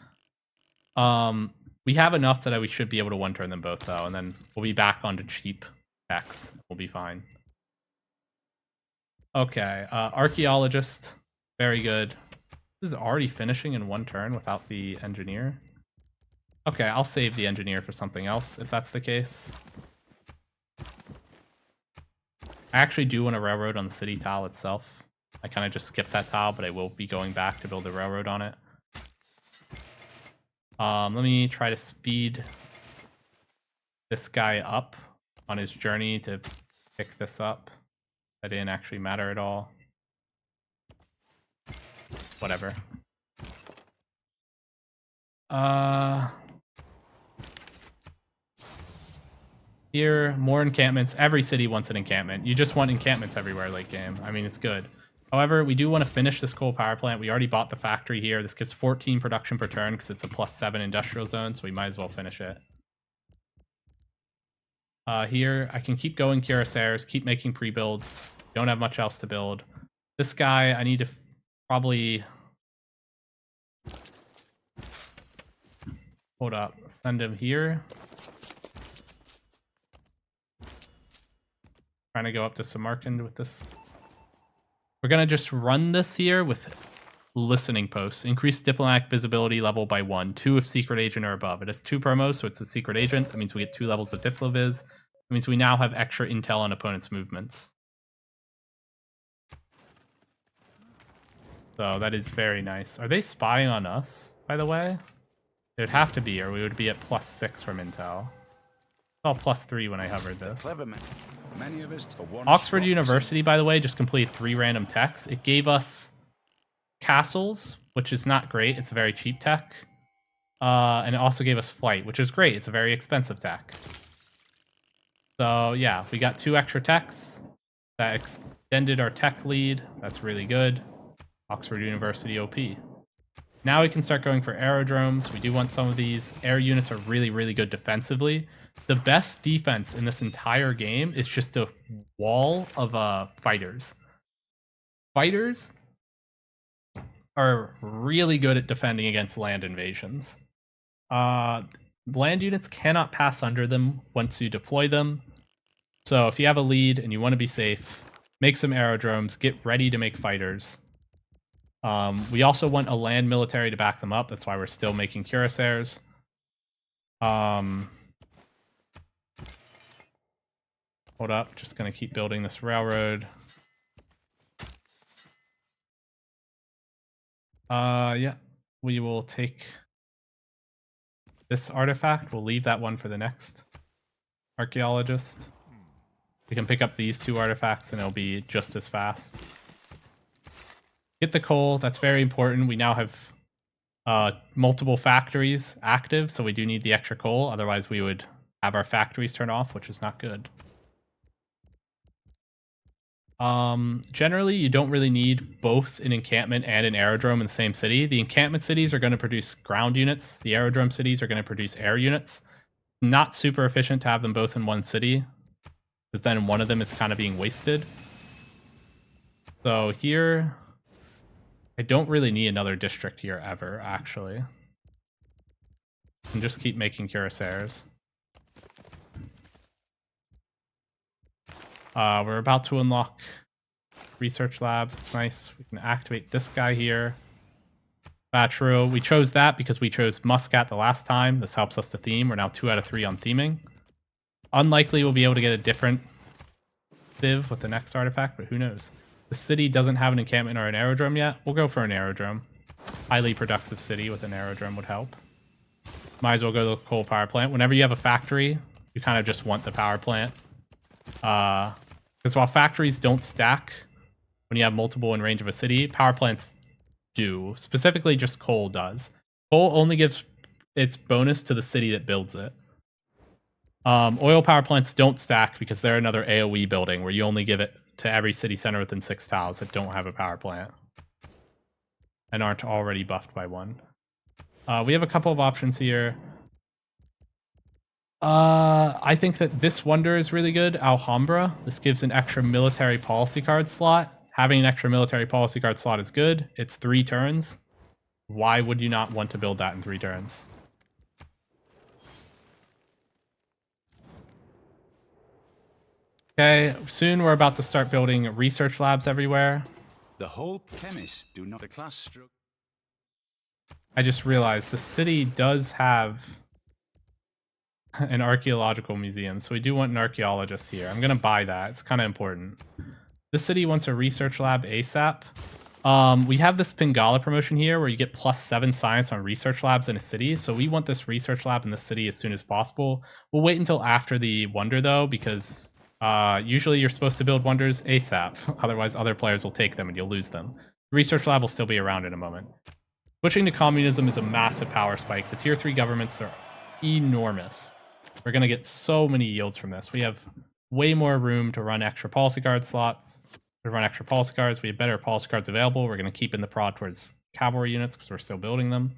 We have enough that we should be able to 1-turn them both, though. And then we'll be back onto cheap techs. We'll be fine. Okay, archaeologist. Very good. This is already finishing in 1 turn without the engineer. Okay, I'll save the engineer for something else, if that's the case. I actually do want a railroad on the city tile itself. I kind of just skipped that tile, but I will be going back to build a railroad on it. Let me try to speed this guy up on his journey to pick this up. That didn't actually matter at all. Whatever. Here, more encampments. Every city wants an encampment. You just want encampments everywhere late game. I mean, it's good. However, we do want to finish this coal power plant. We already bought the factory here. This gives 14 production per turn because it's a +7 industrial zone, so we might as well finish it. Here, I can keep going cuirassiers, keep making pre-builds. Don't have much else to build. This guy, I need to probably... Hold up. Send him here. Trying to go up to Samarkand with this. We're going to just run this here with listening posts. Increase diplomatic visibility level by 1. 2 if secret agent or above. It has 2 promos, so it's a secret agent. That means we get 2 levels of diploviz. That means we now have extra intel on opponents' movements. So that is very nice. Are they spying on us, by the way? There'd have to be, or we would be at +6 from intel. Oh, +3 when I hovered this. Clever man. Many of us for one Oxford shot. University, by the way, just completed 3 random techs. It gave us castles, which is not great. It's a very cheap tech. And it also gave us flight, which is great. It's a very expensive tech. So yeah, we got 2 extra techs. That extended our tech lead. That's really good. Oxford University OP. Now we can start going for aerodromes. We do want some of these. Air units are really, really good defensively. The best defense in this entire game is just a wall of fighters. Fighters are really good at defending against land invasions. Land units cannot pass under them once you deploy them. So if you have a lead and you want to be safe, make some aerodromes, get ready to make fighters. We also want a land military to back them up. That's why we're still making cuirassiers. Hold up, just gonna keep building this railroad. Yeah, we will take this artifact. We'll leave that one for the next archaeologist. We can pick up these 2 artifacts and it'll be just as fast. Get the coal, that's very important. We now have multiple factories active, so we do need the extra coal. Otherwise, we would have our factories turn off, which is not good. Generally, you don't really need both an encampment and an aerodrome in the same city. The encampment cities are going to produce ground units. The aerodrome cities are going to produce air units. Not super efficient to have them both in one city, because then one of them is kind of being wasted. So here, I don't really need another district here ever, actually. And just keep making cuirassiers. We're about to unlock research labs. It's nice. We can activate this guy here. True. We chose that because we chose Muscat the last time. This helps us to theme. We're now 2 out of 3 on theming. Unlikely we'll be able to get a different Civ with the next artifact, but who knows? The city doesn't have an encampment or an aerodrome yet. We'll go for an aerodrome. Highly productive city with an aerodrome would help. Might as well go to the coal power plant. Whenever you have a factory, you kind of just want the power plant. Because while factories don't stack when you have multiple in range of a city, power plants do. Specifically, just coal does. Coal only gives its bonus to the city that builds it. Oil power plants don't stack because they're another AoE building where you only give it to every city center within 6 tiles that don't have a power plant and aren't already buffed by one. We have a couple of options here. I think that this wonder is really good, Alhambra. This gives an extra military policy card slot. Having an extra military policy card slot is good. It's 3 turns. Why would you not want to build that in 3 turns? Okay, soon we're about to start building research labs everywhere. The whole chemists do not a class stroke. I just realized the city does have an archaeological museum, so we do want an archaeologist here. I'm gonna buy that. It's kind of important. This city wants a research lab ASAP. We have this Pingala promotion here where you get +7 science on research labs in a city, so we want this research lab in the city as soon as possible. We'll wait until after the wonder though, because usually you're supposed to build wonders ASAP, otherwise other players will take them and you'll lose them. The research lab will still be around in a moment. Switching to communism is a massive power spike. The tier 3 governments are enormous. We're going to get so many yields from this. We have way more room to run extra policy card slots, to run extra policy cards. We have better policy cards available. We're going to keep in the prod towards cavalry units because we're still building them.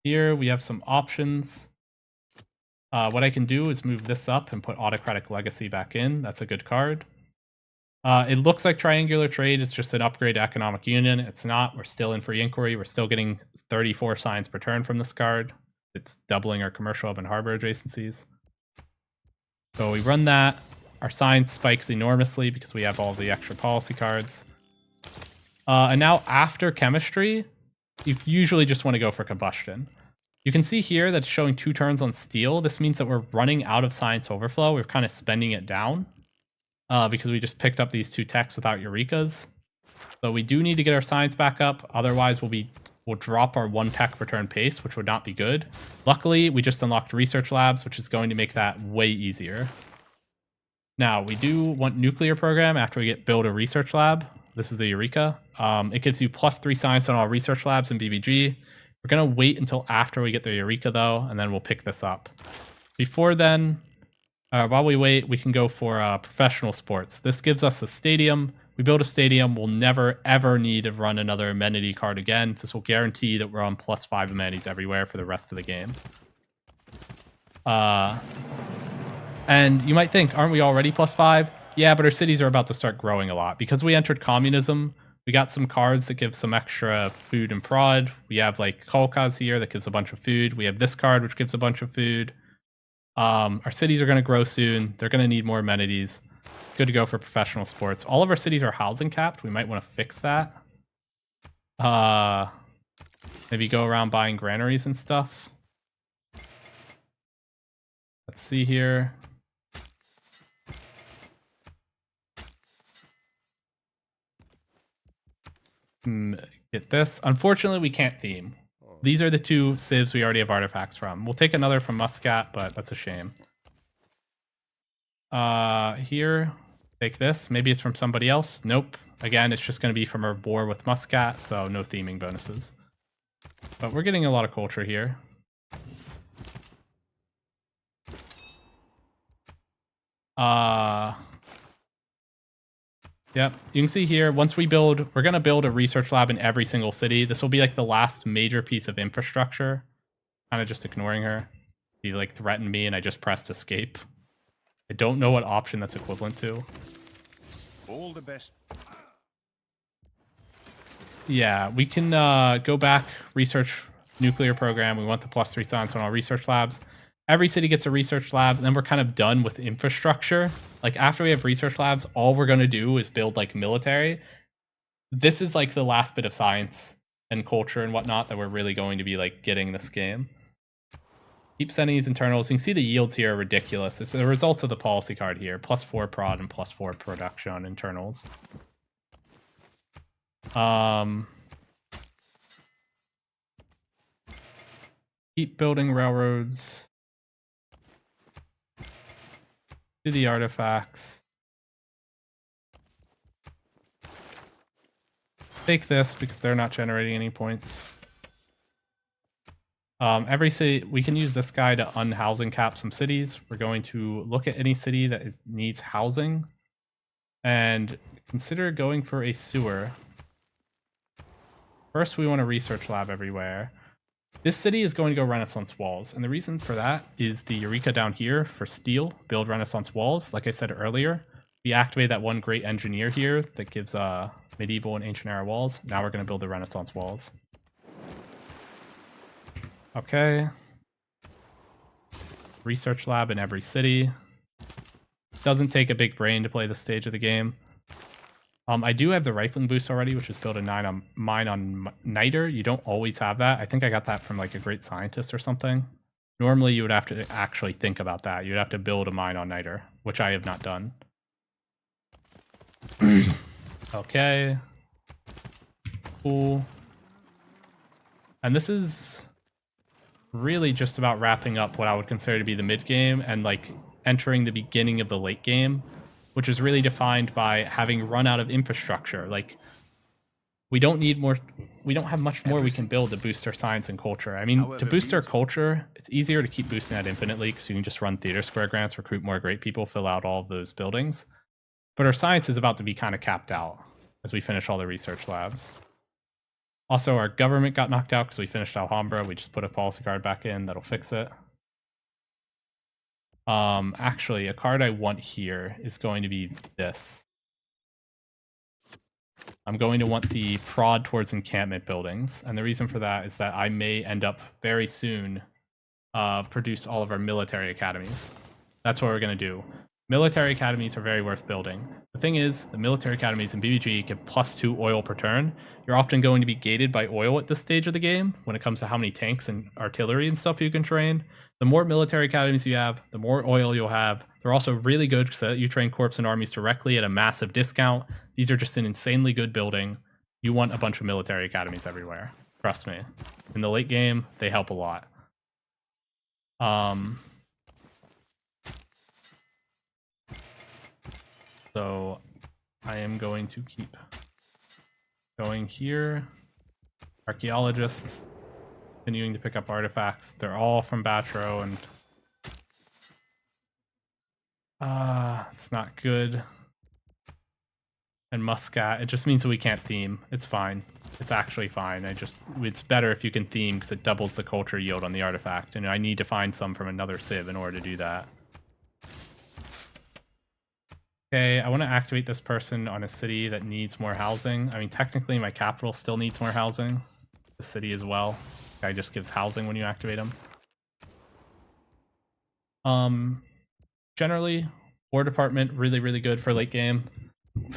Here we have some options. What I can do is move this up and put Autocratic Legacy back in. That's a good card. It looks like Triangular Trade is just an upgrade to Economic Union. It's not. We're still in Free Inquiry. We're still getting 34 signs per turn from this card. It's doubling our commercial hub and harbor adjacencies. So we run that. Our science spikes enormously because we have all the extra policy cards. And now after chemistry, you usually just want to go for combustion. You can see here that it's showing 2 turns on steel. This means that we're running out of science overflow. We're kind of spending it down because we just picked up these 2 techs without Eurekas. So we do need to get our science back up. Otherwise, we'll drop our 1 tech per turn pace, which would not be good. Luckily, we just unlocked research labs, which is going to make that way easier. Now, we do want nuclear program after we build a research lab. This is the Eureka. It gives you +3 science on all research labs in BBG. We're going to wait until after we get the Eureka, though, and then we'll pick this up. Before then, while we wait, we can go for professional sports. This gives us a stadium. We build a stadium. We'll never, ever need to run another amenity card again. This will guarantee that we're on +5 amenities everywhere for the rest of the game. And you might think, aren't we already +5? Yeah, but our cities are about to start growing a lot. Because we entered communism, we got some cards that give some extra food and prod. We have like Kolkaz here that gives a bunch of food. We have this card which gives a bunch of food. Our cities are going to grow soon. They're going to need more amenities. Good to go for professional sports. All of our cities are housing capped. We might want to fix that. Maybe go around buying granaries and stuff. Let's see here. Get this. Unfortunately, we can't theme. These are the 2 civs we already have artifacts from. We'll take another from Muscat, but that's a shame. Here, take this. Maybe it's from somebody else. Nope. Again, it's just going to be from our war with Muscat, so no theming bonuses. But we're getting a lot of culture here. Yep, you can see here, once we build, we're going to build a research lab in every single city. This will be like the last major piece of infrastructure. Kind of just ignoring her. She like threatened me and I just pressed escape. I don't know what option that's equivalent to. All the best. Yeah, we can go back, research nuclear program. We want the +3 science on all research labs. Every city gets a research lab, and then we're kind of done with infrastructure. Like, after we have research labs, all we're going to do is build, like, military. This is, like, the last bit of science and culture and whatnot that we're really going to be, like, getting this game. Keep sending these internals. You can see the yields here are ridiculous. It's a result of the policy card here. +4 prod and +4 production on internals. Keep building railroads. Do the artifacts. Take this because they're not generating any points. Every city, we can use this guy to unhousing cap some cities. We're going to look at any city that needs housing and consider going for a sewer. First, we want a research lab everywhere. This city is going to go Renaissance walls, and the reason for that is the Eureka down here for steel, build Renaissance walls. Like I said earlier, we activate that 1 great engineer here that gives medieval and ancient era walls. Now we're going to build the Renaissance walls. Okay. Research lab in every city. Doesn't take a big brain to play this stage of the game. I do have the rifling boost already, which is build a 9 on mine on Niter. You don't always have that. I think I got that from like a great scientist or something. Normally, you would have to actually think about that. You'd have to build a mine on Niter, which I have not done. Okay. Cool. And this is really just about wrapping up what I would consider to be the mid game and like entering the beginning of the late game, which is really defined by having run out of infrastructure. Like, we don't need more, we don't have much more we can build to boost our science and culture. I mean, to boost our culture, it's easier to keep boosting that infinitely because you can just run theater square grants, recruit more great people, fill out all of those buildings. But our science is about to be kind of capped out as we finish all the research labs. Also, our government got knocked out because we finished Alhambra. We just put a policy card back in. That'll fix it. Actually, a card I want here is going to be this. I'm going to want the prod towards encampment buildings. And the reason for that is that I may end up very soon produce all of our military academies. That's what we're going to do. Military academies are very worth building. The thing is, the military academies in BBG give +2 oil per turn. You're often going to be gated by oil at this stage of the game when it comes to how many tanks and artillery and stuff you can train. The more military academies you have, the more oil you'll have. They're also really good because you train corps and armies directly at a massive discount. These are just an insanely good building. You want a bunch of military academies everywhere. Trust me. In the late game, they help a lot. So I am going to keep going here. Archaeologists, continuing to pick up artifacts. They're all from Batro, and it's not good. And Muscat, it just means that we can't theme. It's fine. It's actually fine. It's better if you can theme because it doubles the culture yield on the artifact, and I need to find some from another civ in order to do that. Okay, I want to activate this person on a city that needs more housing. I mean, technically my capital still needs more housing. The city as well. Guy just gives housing when you activate him. Generally, War Department, really, really good for late game.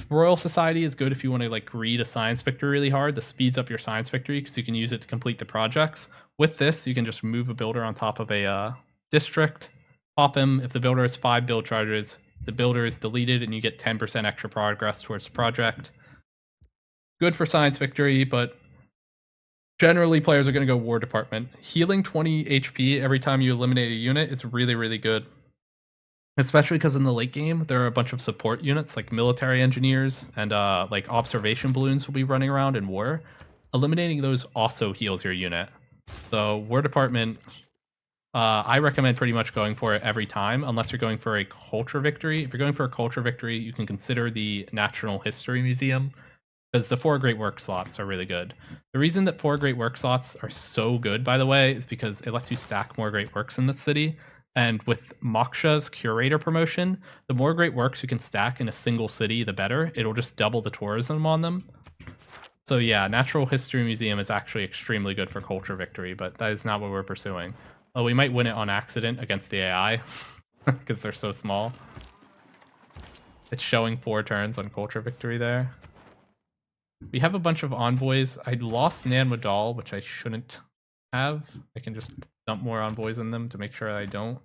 Royal Society is good if you want to like greed a science victory really hard. This speeds up your science victory because you can use it to complete the projects. With this, you can just move a builder on top of a district, pop him. If the builder has 5 build charges, the builder is deleted and you get 10% extra progress towards the project. Good for science victory, but generally players are going to go War Department. Healing 20 HP every time you eliminate a unit is really, really good. Especially because in the late game, there are a bunch of support units like military engineers and like observation balloons will be running around in war. Eliminating those also heals your unit. So War Department, I recommend pretty much going for it every time, unless you're going for a culture victory. If you're going for a culture victory, you can consider the Natural History Museum, because the 4 Great Work slots are really good. The reason that 4 Great Work slots are so good, by the way, is because it lets you stack more Great Works in the city. And with Moksha's Curator promotion, the more Great Works you can stack in a single city, the better. It'll just double the tourism on them. So yeah, Natural History Museum is actually extremely good for culture victory, but that is not what we're pursuing. Oh, we might win it on accident against the AI, because they're so small. It's showing 4 turns on culture victory there. We have a bunch of envoys. I lost Nan Madal, which I shouldn't have. I can just dump more envoys in them to make sure I don't.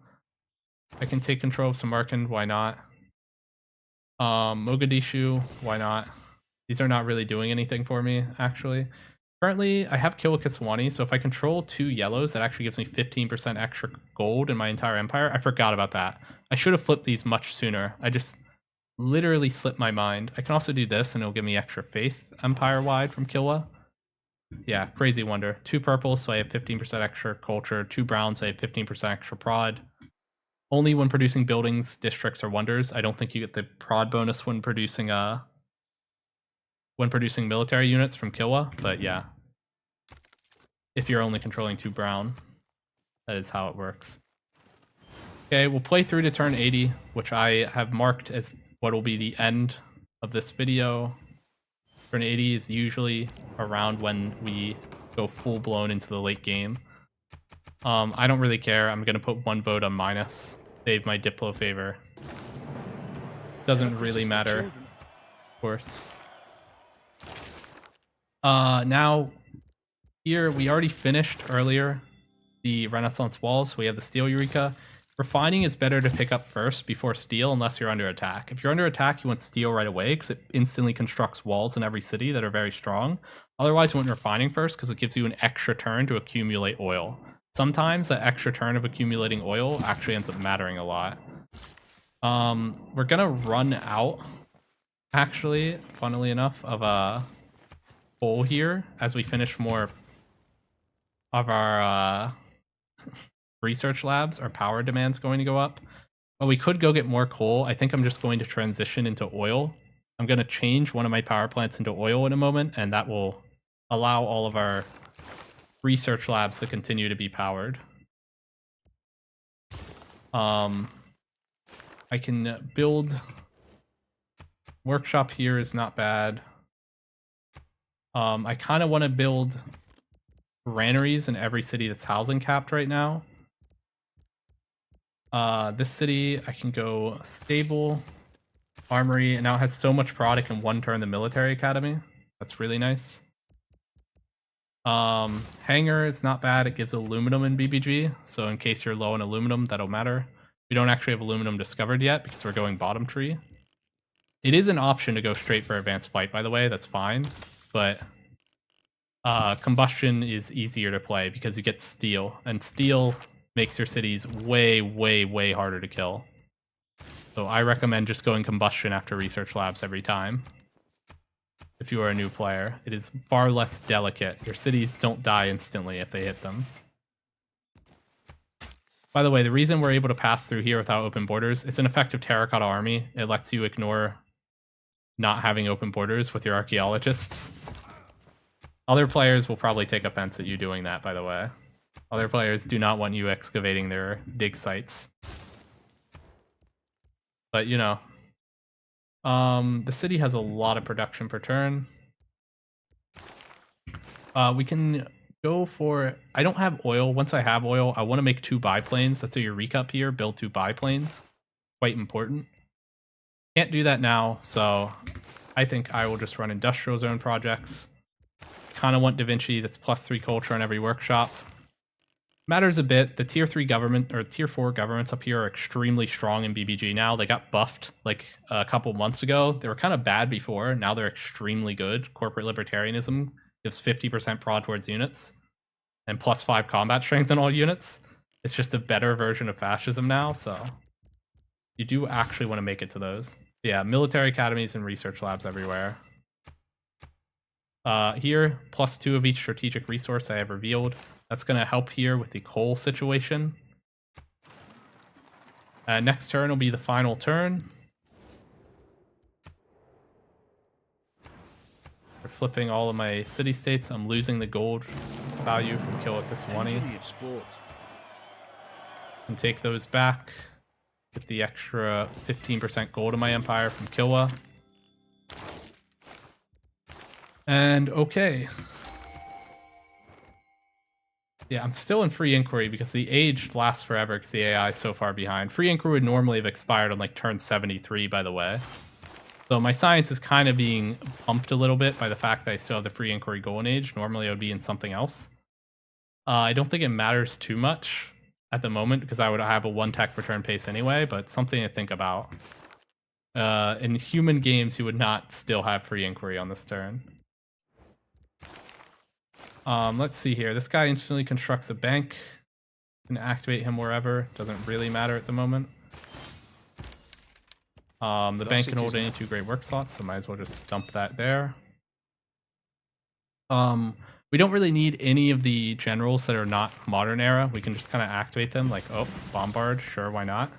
I can take control of Samarkand, why not? Mogadishu, why not? These are not really doing anything for me, actually. Currently, I have Kilakaswani, so if I control 2 yellows, that actually gives me 15% extra gold in my entire empire. I forgot about that. I should have flipped these much sooner. I just literally slipped my mind. I can also do this, and it'll give me extra faith empire-wide from Kilwa. Yeah, crazy wonder. 2 purples, so I have 15% extra culture. 2 browns, so I have 15% extra prod. Only when producing buildings, districts, or wonders. I don't think you get the prod bonus when producing military units from Kilwa, but yeah. If you're only controlling 2 brown, that is how it works. Okay, we'll play through to turn 80, which I have marked as what will be the end of this video. Turn 80 is usually around when we go full blown into the late game. I don't really care. I'm gonna put 1 vote on minus. Save my Diplo favor. Doesn't really matter, of course. Now, here we already finished earlier the Renaissance walls. So we have the steel Eureka. Refining is better to pick up first before steel unless you're under attack. If you're under attack, you want steel right away because it instantly constructs walls in every city that are very strong. Otherwise, you want refining first because it gives you an extra turn to accumulate oil. Sometimes that extra turn of accumulating oil actually ends up mattering a lot. We're gonna run out, actually, funnily enough, of coal here as we finish more of our research labs. Our power demand's going to go up. But we could go get more coal. I think I'm just going to transition into oil. I'm going to change one of my power plants into oil in a moment, and that will allow all of our research labs to continue to be powered. I can build... Workshop here is not bad. I kind of want to build granaries in every city that's housing capped right now. This city, I can go stable, armory, and now it has so much prod it can one turn the military academy. That's really nice. Hangar is not bad. It gives aluminum in BBG, so in case you're low on aluminum, that'll matter. We don't actually have aluminum discovered yet because we're going bottom tree. It is an option to go straight for advanced flight, by the way. That's fine, but combustion is easier to play because you get steel, and steel makes your cities way, way, way harder to kill. So I recommend just going combustion after research labs every time. If you are a new player, it is far less delicate. Your cities don't die instantly if they hit them. By the way, the reason we're able to pass through here without open borders, it's an effective terracotta army. It lets you ignore not having open borders with your archaeologists. Other players will probably take offense at you doing that, by the way. Other players do not want you excavating their dig sites. But, you know, the city has a lot of production per turn. We can go for... I don't have oil. Once I have oil, I want to make 2 biplanes. That's a Eureka up here. Build 2 biplanes. Quite important. Can't do that now, so I think I will just run industrial zone projects. Kind of want Da Vinci that's +3 culture on every workshop. Matters a bit. The tier 3 government or tier 4 governments up here are extremely strong in BBG now. They got buffed like a couple months ago. They were kind of bad before. Now they're extremely good. Corporate libertarianism gives 50% prod towards units and +5 combat strength in all units. It's just a better version of fascism now, so you do actually want to make it to those. Yeah, military academies and research labs everywhere. Here, +2 of each strategic resource I have revealed. That's going to help here with the coal situation. Next turn will be the final turn. We're flipping all of my city-states. I'm losing the gold value from kill at this 20. And take those back. Get the extra 15% gold in my empire from Kilwa. And okay. Yeah, I'm still in free inquiry because the age lasts forever because the AI is so far behind. Free inquiry would normally have expired on like turn 73, by the way. So my science is kind of being pumped a little bit by the fact that I still have the free inquiry golden age. Normally I would be in something else. I don't think it matters too much at the moment because I would have a 1 tech per turn pace anyway, but something to think about. In human games, you would not still have free inquiry on this turn. Let's see here. This guy instantly constructs a bank. Can activate him wherever. Doesn't really matter at the moment. The bank can hold any 2 great work slots, so might as well just dump that there. We don't really need any of the generals that are not modern era. We can just kind of activate them like, oh, bombard, sure, why not?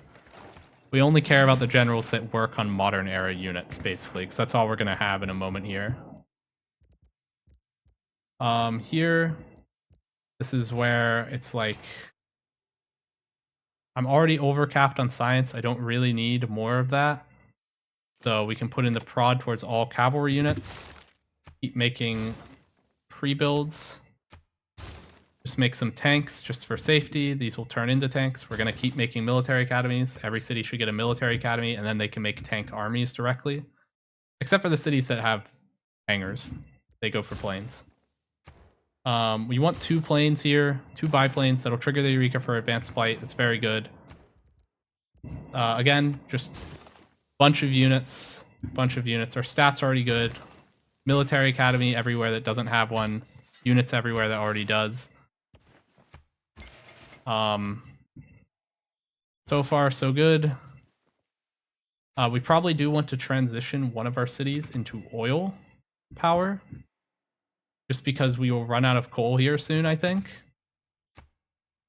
We only care about the generals that work on modern era units, basically, because that's all we're going to have in a moment here. Here, this is where it's like, I'm already overcapped on science. I don't really need more of that. So we can put in the prod towards all cavalry units. Keep making pre-builds. Just make some tanks just for safety. These will turn into tanks. We're going to keep making military academies. Every city should get a military academy, and then they can make tank armies directly. Except for the cities that have hangars. They go for planes. We want 2 planes here, 2 biplanes that'll trigger the Eureka for advanced flight. That's very good. Again, just bunch of units. Our stats are already good. Military academy everywhere that doesn't have one. Units everywhere that already does. So far, so good. We probably do want to transition one of our cities into oil power. Just because we will run out of coal here soon, I think.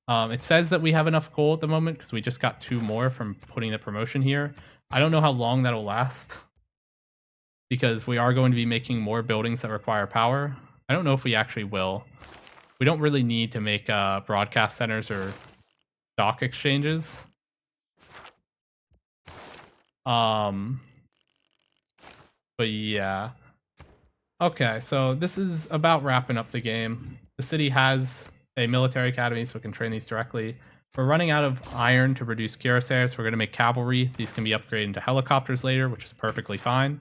It says that we have enough coal at the moment because we just got 2 more from putting the promotion here. I don't know how long that'll last because we are going to be making more buildings that require power. I don't know if we actually will. We don't really need to make broadcast centers or stock exchanges. But yeah. Okay, so this is about wrapping up the game. The city has a military academy, so we can train these directly. We're running out of iron to produce cuirassiers. We're going to make cavalry. These can be upgraded into helicopters later, which is perfectly fine.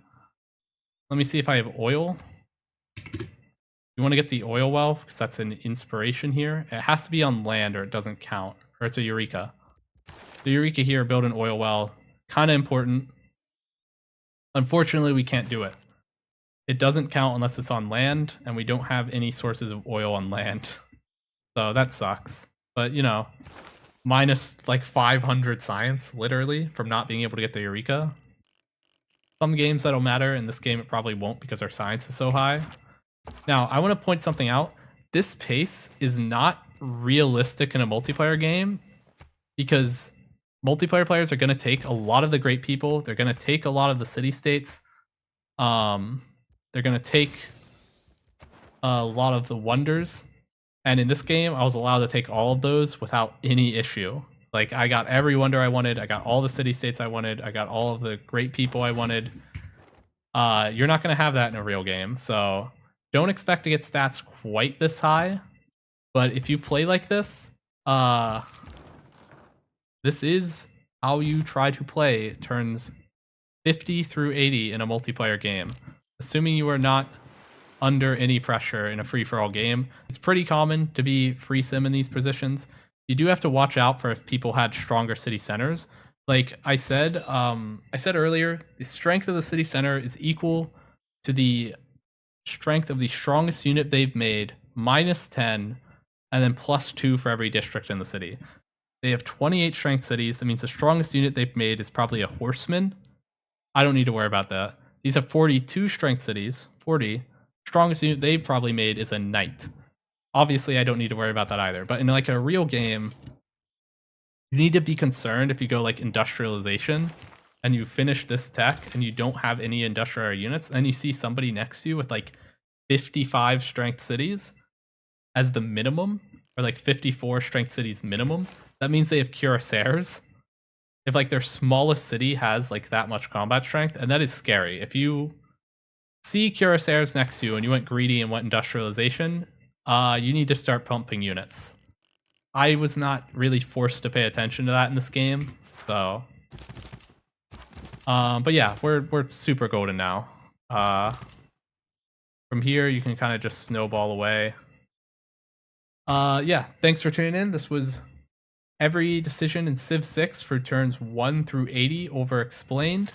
Let me see if I have oil. You want to get the oil well, because that's an inspiration here. It has to be on land or it doesn't count. Or it's a Eureka. The Eureka here, build an oil well. Kind of important. Unfortunately, we can't do it. It doesn't count unless it's on land, and we don't have any sources of oil on land. So that sucks. But, you know, minus like 500 science, literally, from not being able to get the Eureka. Some games that'll matter. In this game, it probably won't because our science is so high. Now, I want to point something out. This pace is not realistic in a multiplayer game because multiplayer players are going to take a lot of the great people. They're going to take a lot of the city-states. They're going to take a lot of the wonders. And in this game, I was allowed to take all of those without any issue. Like, I got every wonder I wanted. I got all the city-states I wanted. I got all of the great people I wanted. You're not going to have that in a real game. So don't expect to get stats quite this high. But if you play like this, this is how you try to play turns 50 through 80 in a multiplayer game. Assuming you are not under any pressure in a free-for-all game. It's pretty common to be free sim in these positions. You do have to watch out for if people had stronger city centers. Like I said earlier, the strength of the city center is equal to the strength of the strongest unit they've made, minus 10, and then plus 2 for every district in the city. They have 28 strength cities. That means the strongest unit they've made is probably a horseman. I don't need to worry about that. These have 42 strength cities, 40. Strongest unit they've probably made is a knight. Obviously, I don't need to worry about that either. But in like a real game, you need to be concerned if you go like industrialization and you finish this tech and you don't have any industrial units, and you see somebody next to you with like 55 strength cities as the minimum, or like 54 strength cities minimum. That means they have cuirassiers. If like their smallest city has like that much combat strength, and that is scary. If you see cuirassiers next to you and you went greedy and went industrialization, you need to start pumping units. I was not really forced to pay attention to that in this game, so. But yeah, we're super golden now. From here, you can kind of just snowball away. Yeah, thanks for tuning in. This was every decision in Civ 6 for turns 1 through 80 Overexplained.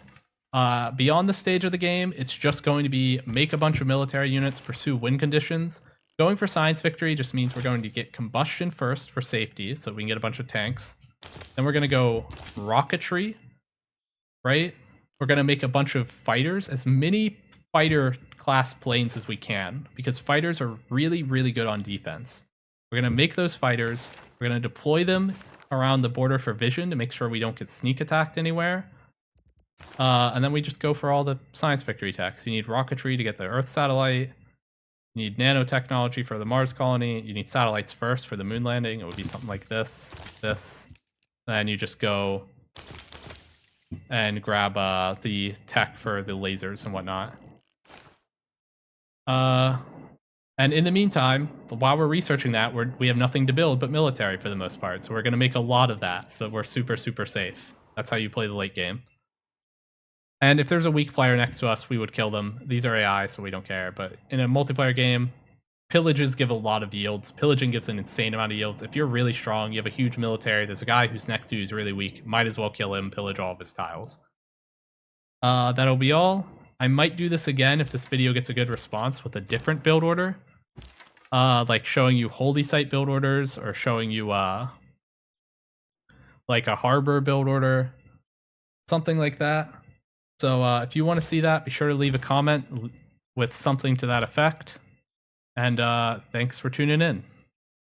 Beyond the stage of the game, it's just going to be make a bunch of military units, pursue win conditions. Going for science victory just means we're going to get combustion first for safety, so we can get a bunch of tanks. Then we're going to go rocketry, right? We're going to make a bunch of fighters, as many fighter class planes as we can, because fighters are really, really good on defense. We're going to make those fighters. We're going to deploy them around the border for vision to make sure we don't get sneak attacked anywhere. And then we just go for all the science victory techs. You need rocketry to get the Earth satellite. You need nanotechnology for the Mars colony. You need satellites first for the moon landing. It would be something like this. Then you just go and grab the tech for the lasers and whatnot. And in the meantime, while we're researching that, we have nothing to build but military for the most part. So we're going to make a lot of that, so we're super, super safe. That's how you play the late game. And if there's a weak player next to us, we would kill them. These are AI, so we don't care. But in a multiplayer game, pillages give a lot of yields. Pillaging gives an insane amount of yields. If you're really strong, you have a huge military, there's a guy who's next to you who's really weak, might as well kill him, pillage all of his tiles. That'll be all. I might do this again if this video gets a good response with a different build order. Like showing you holy site build orders, or showing you like a harbor build order. Something like that. So if you want to see that, be sure to leave a comment with something to that effect. And thanks for tuning in.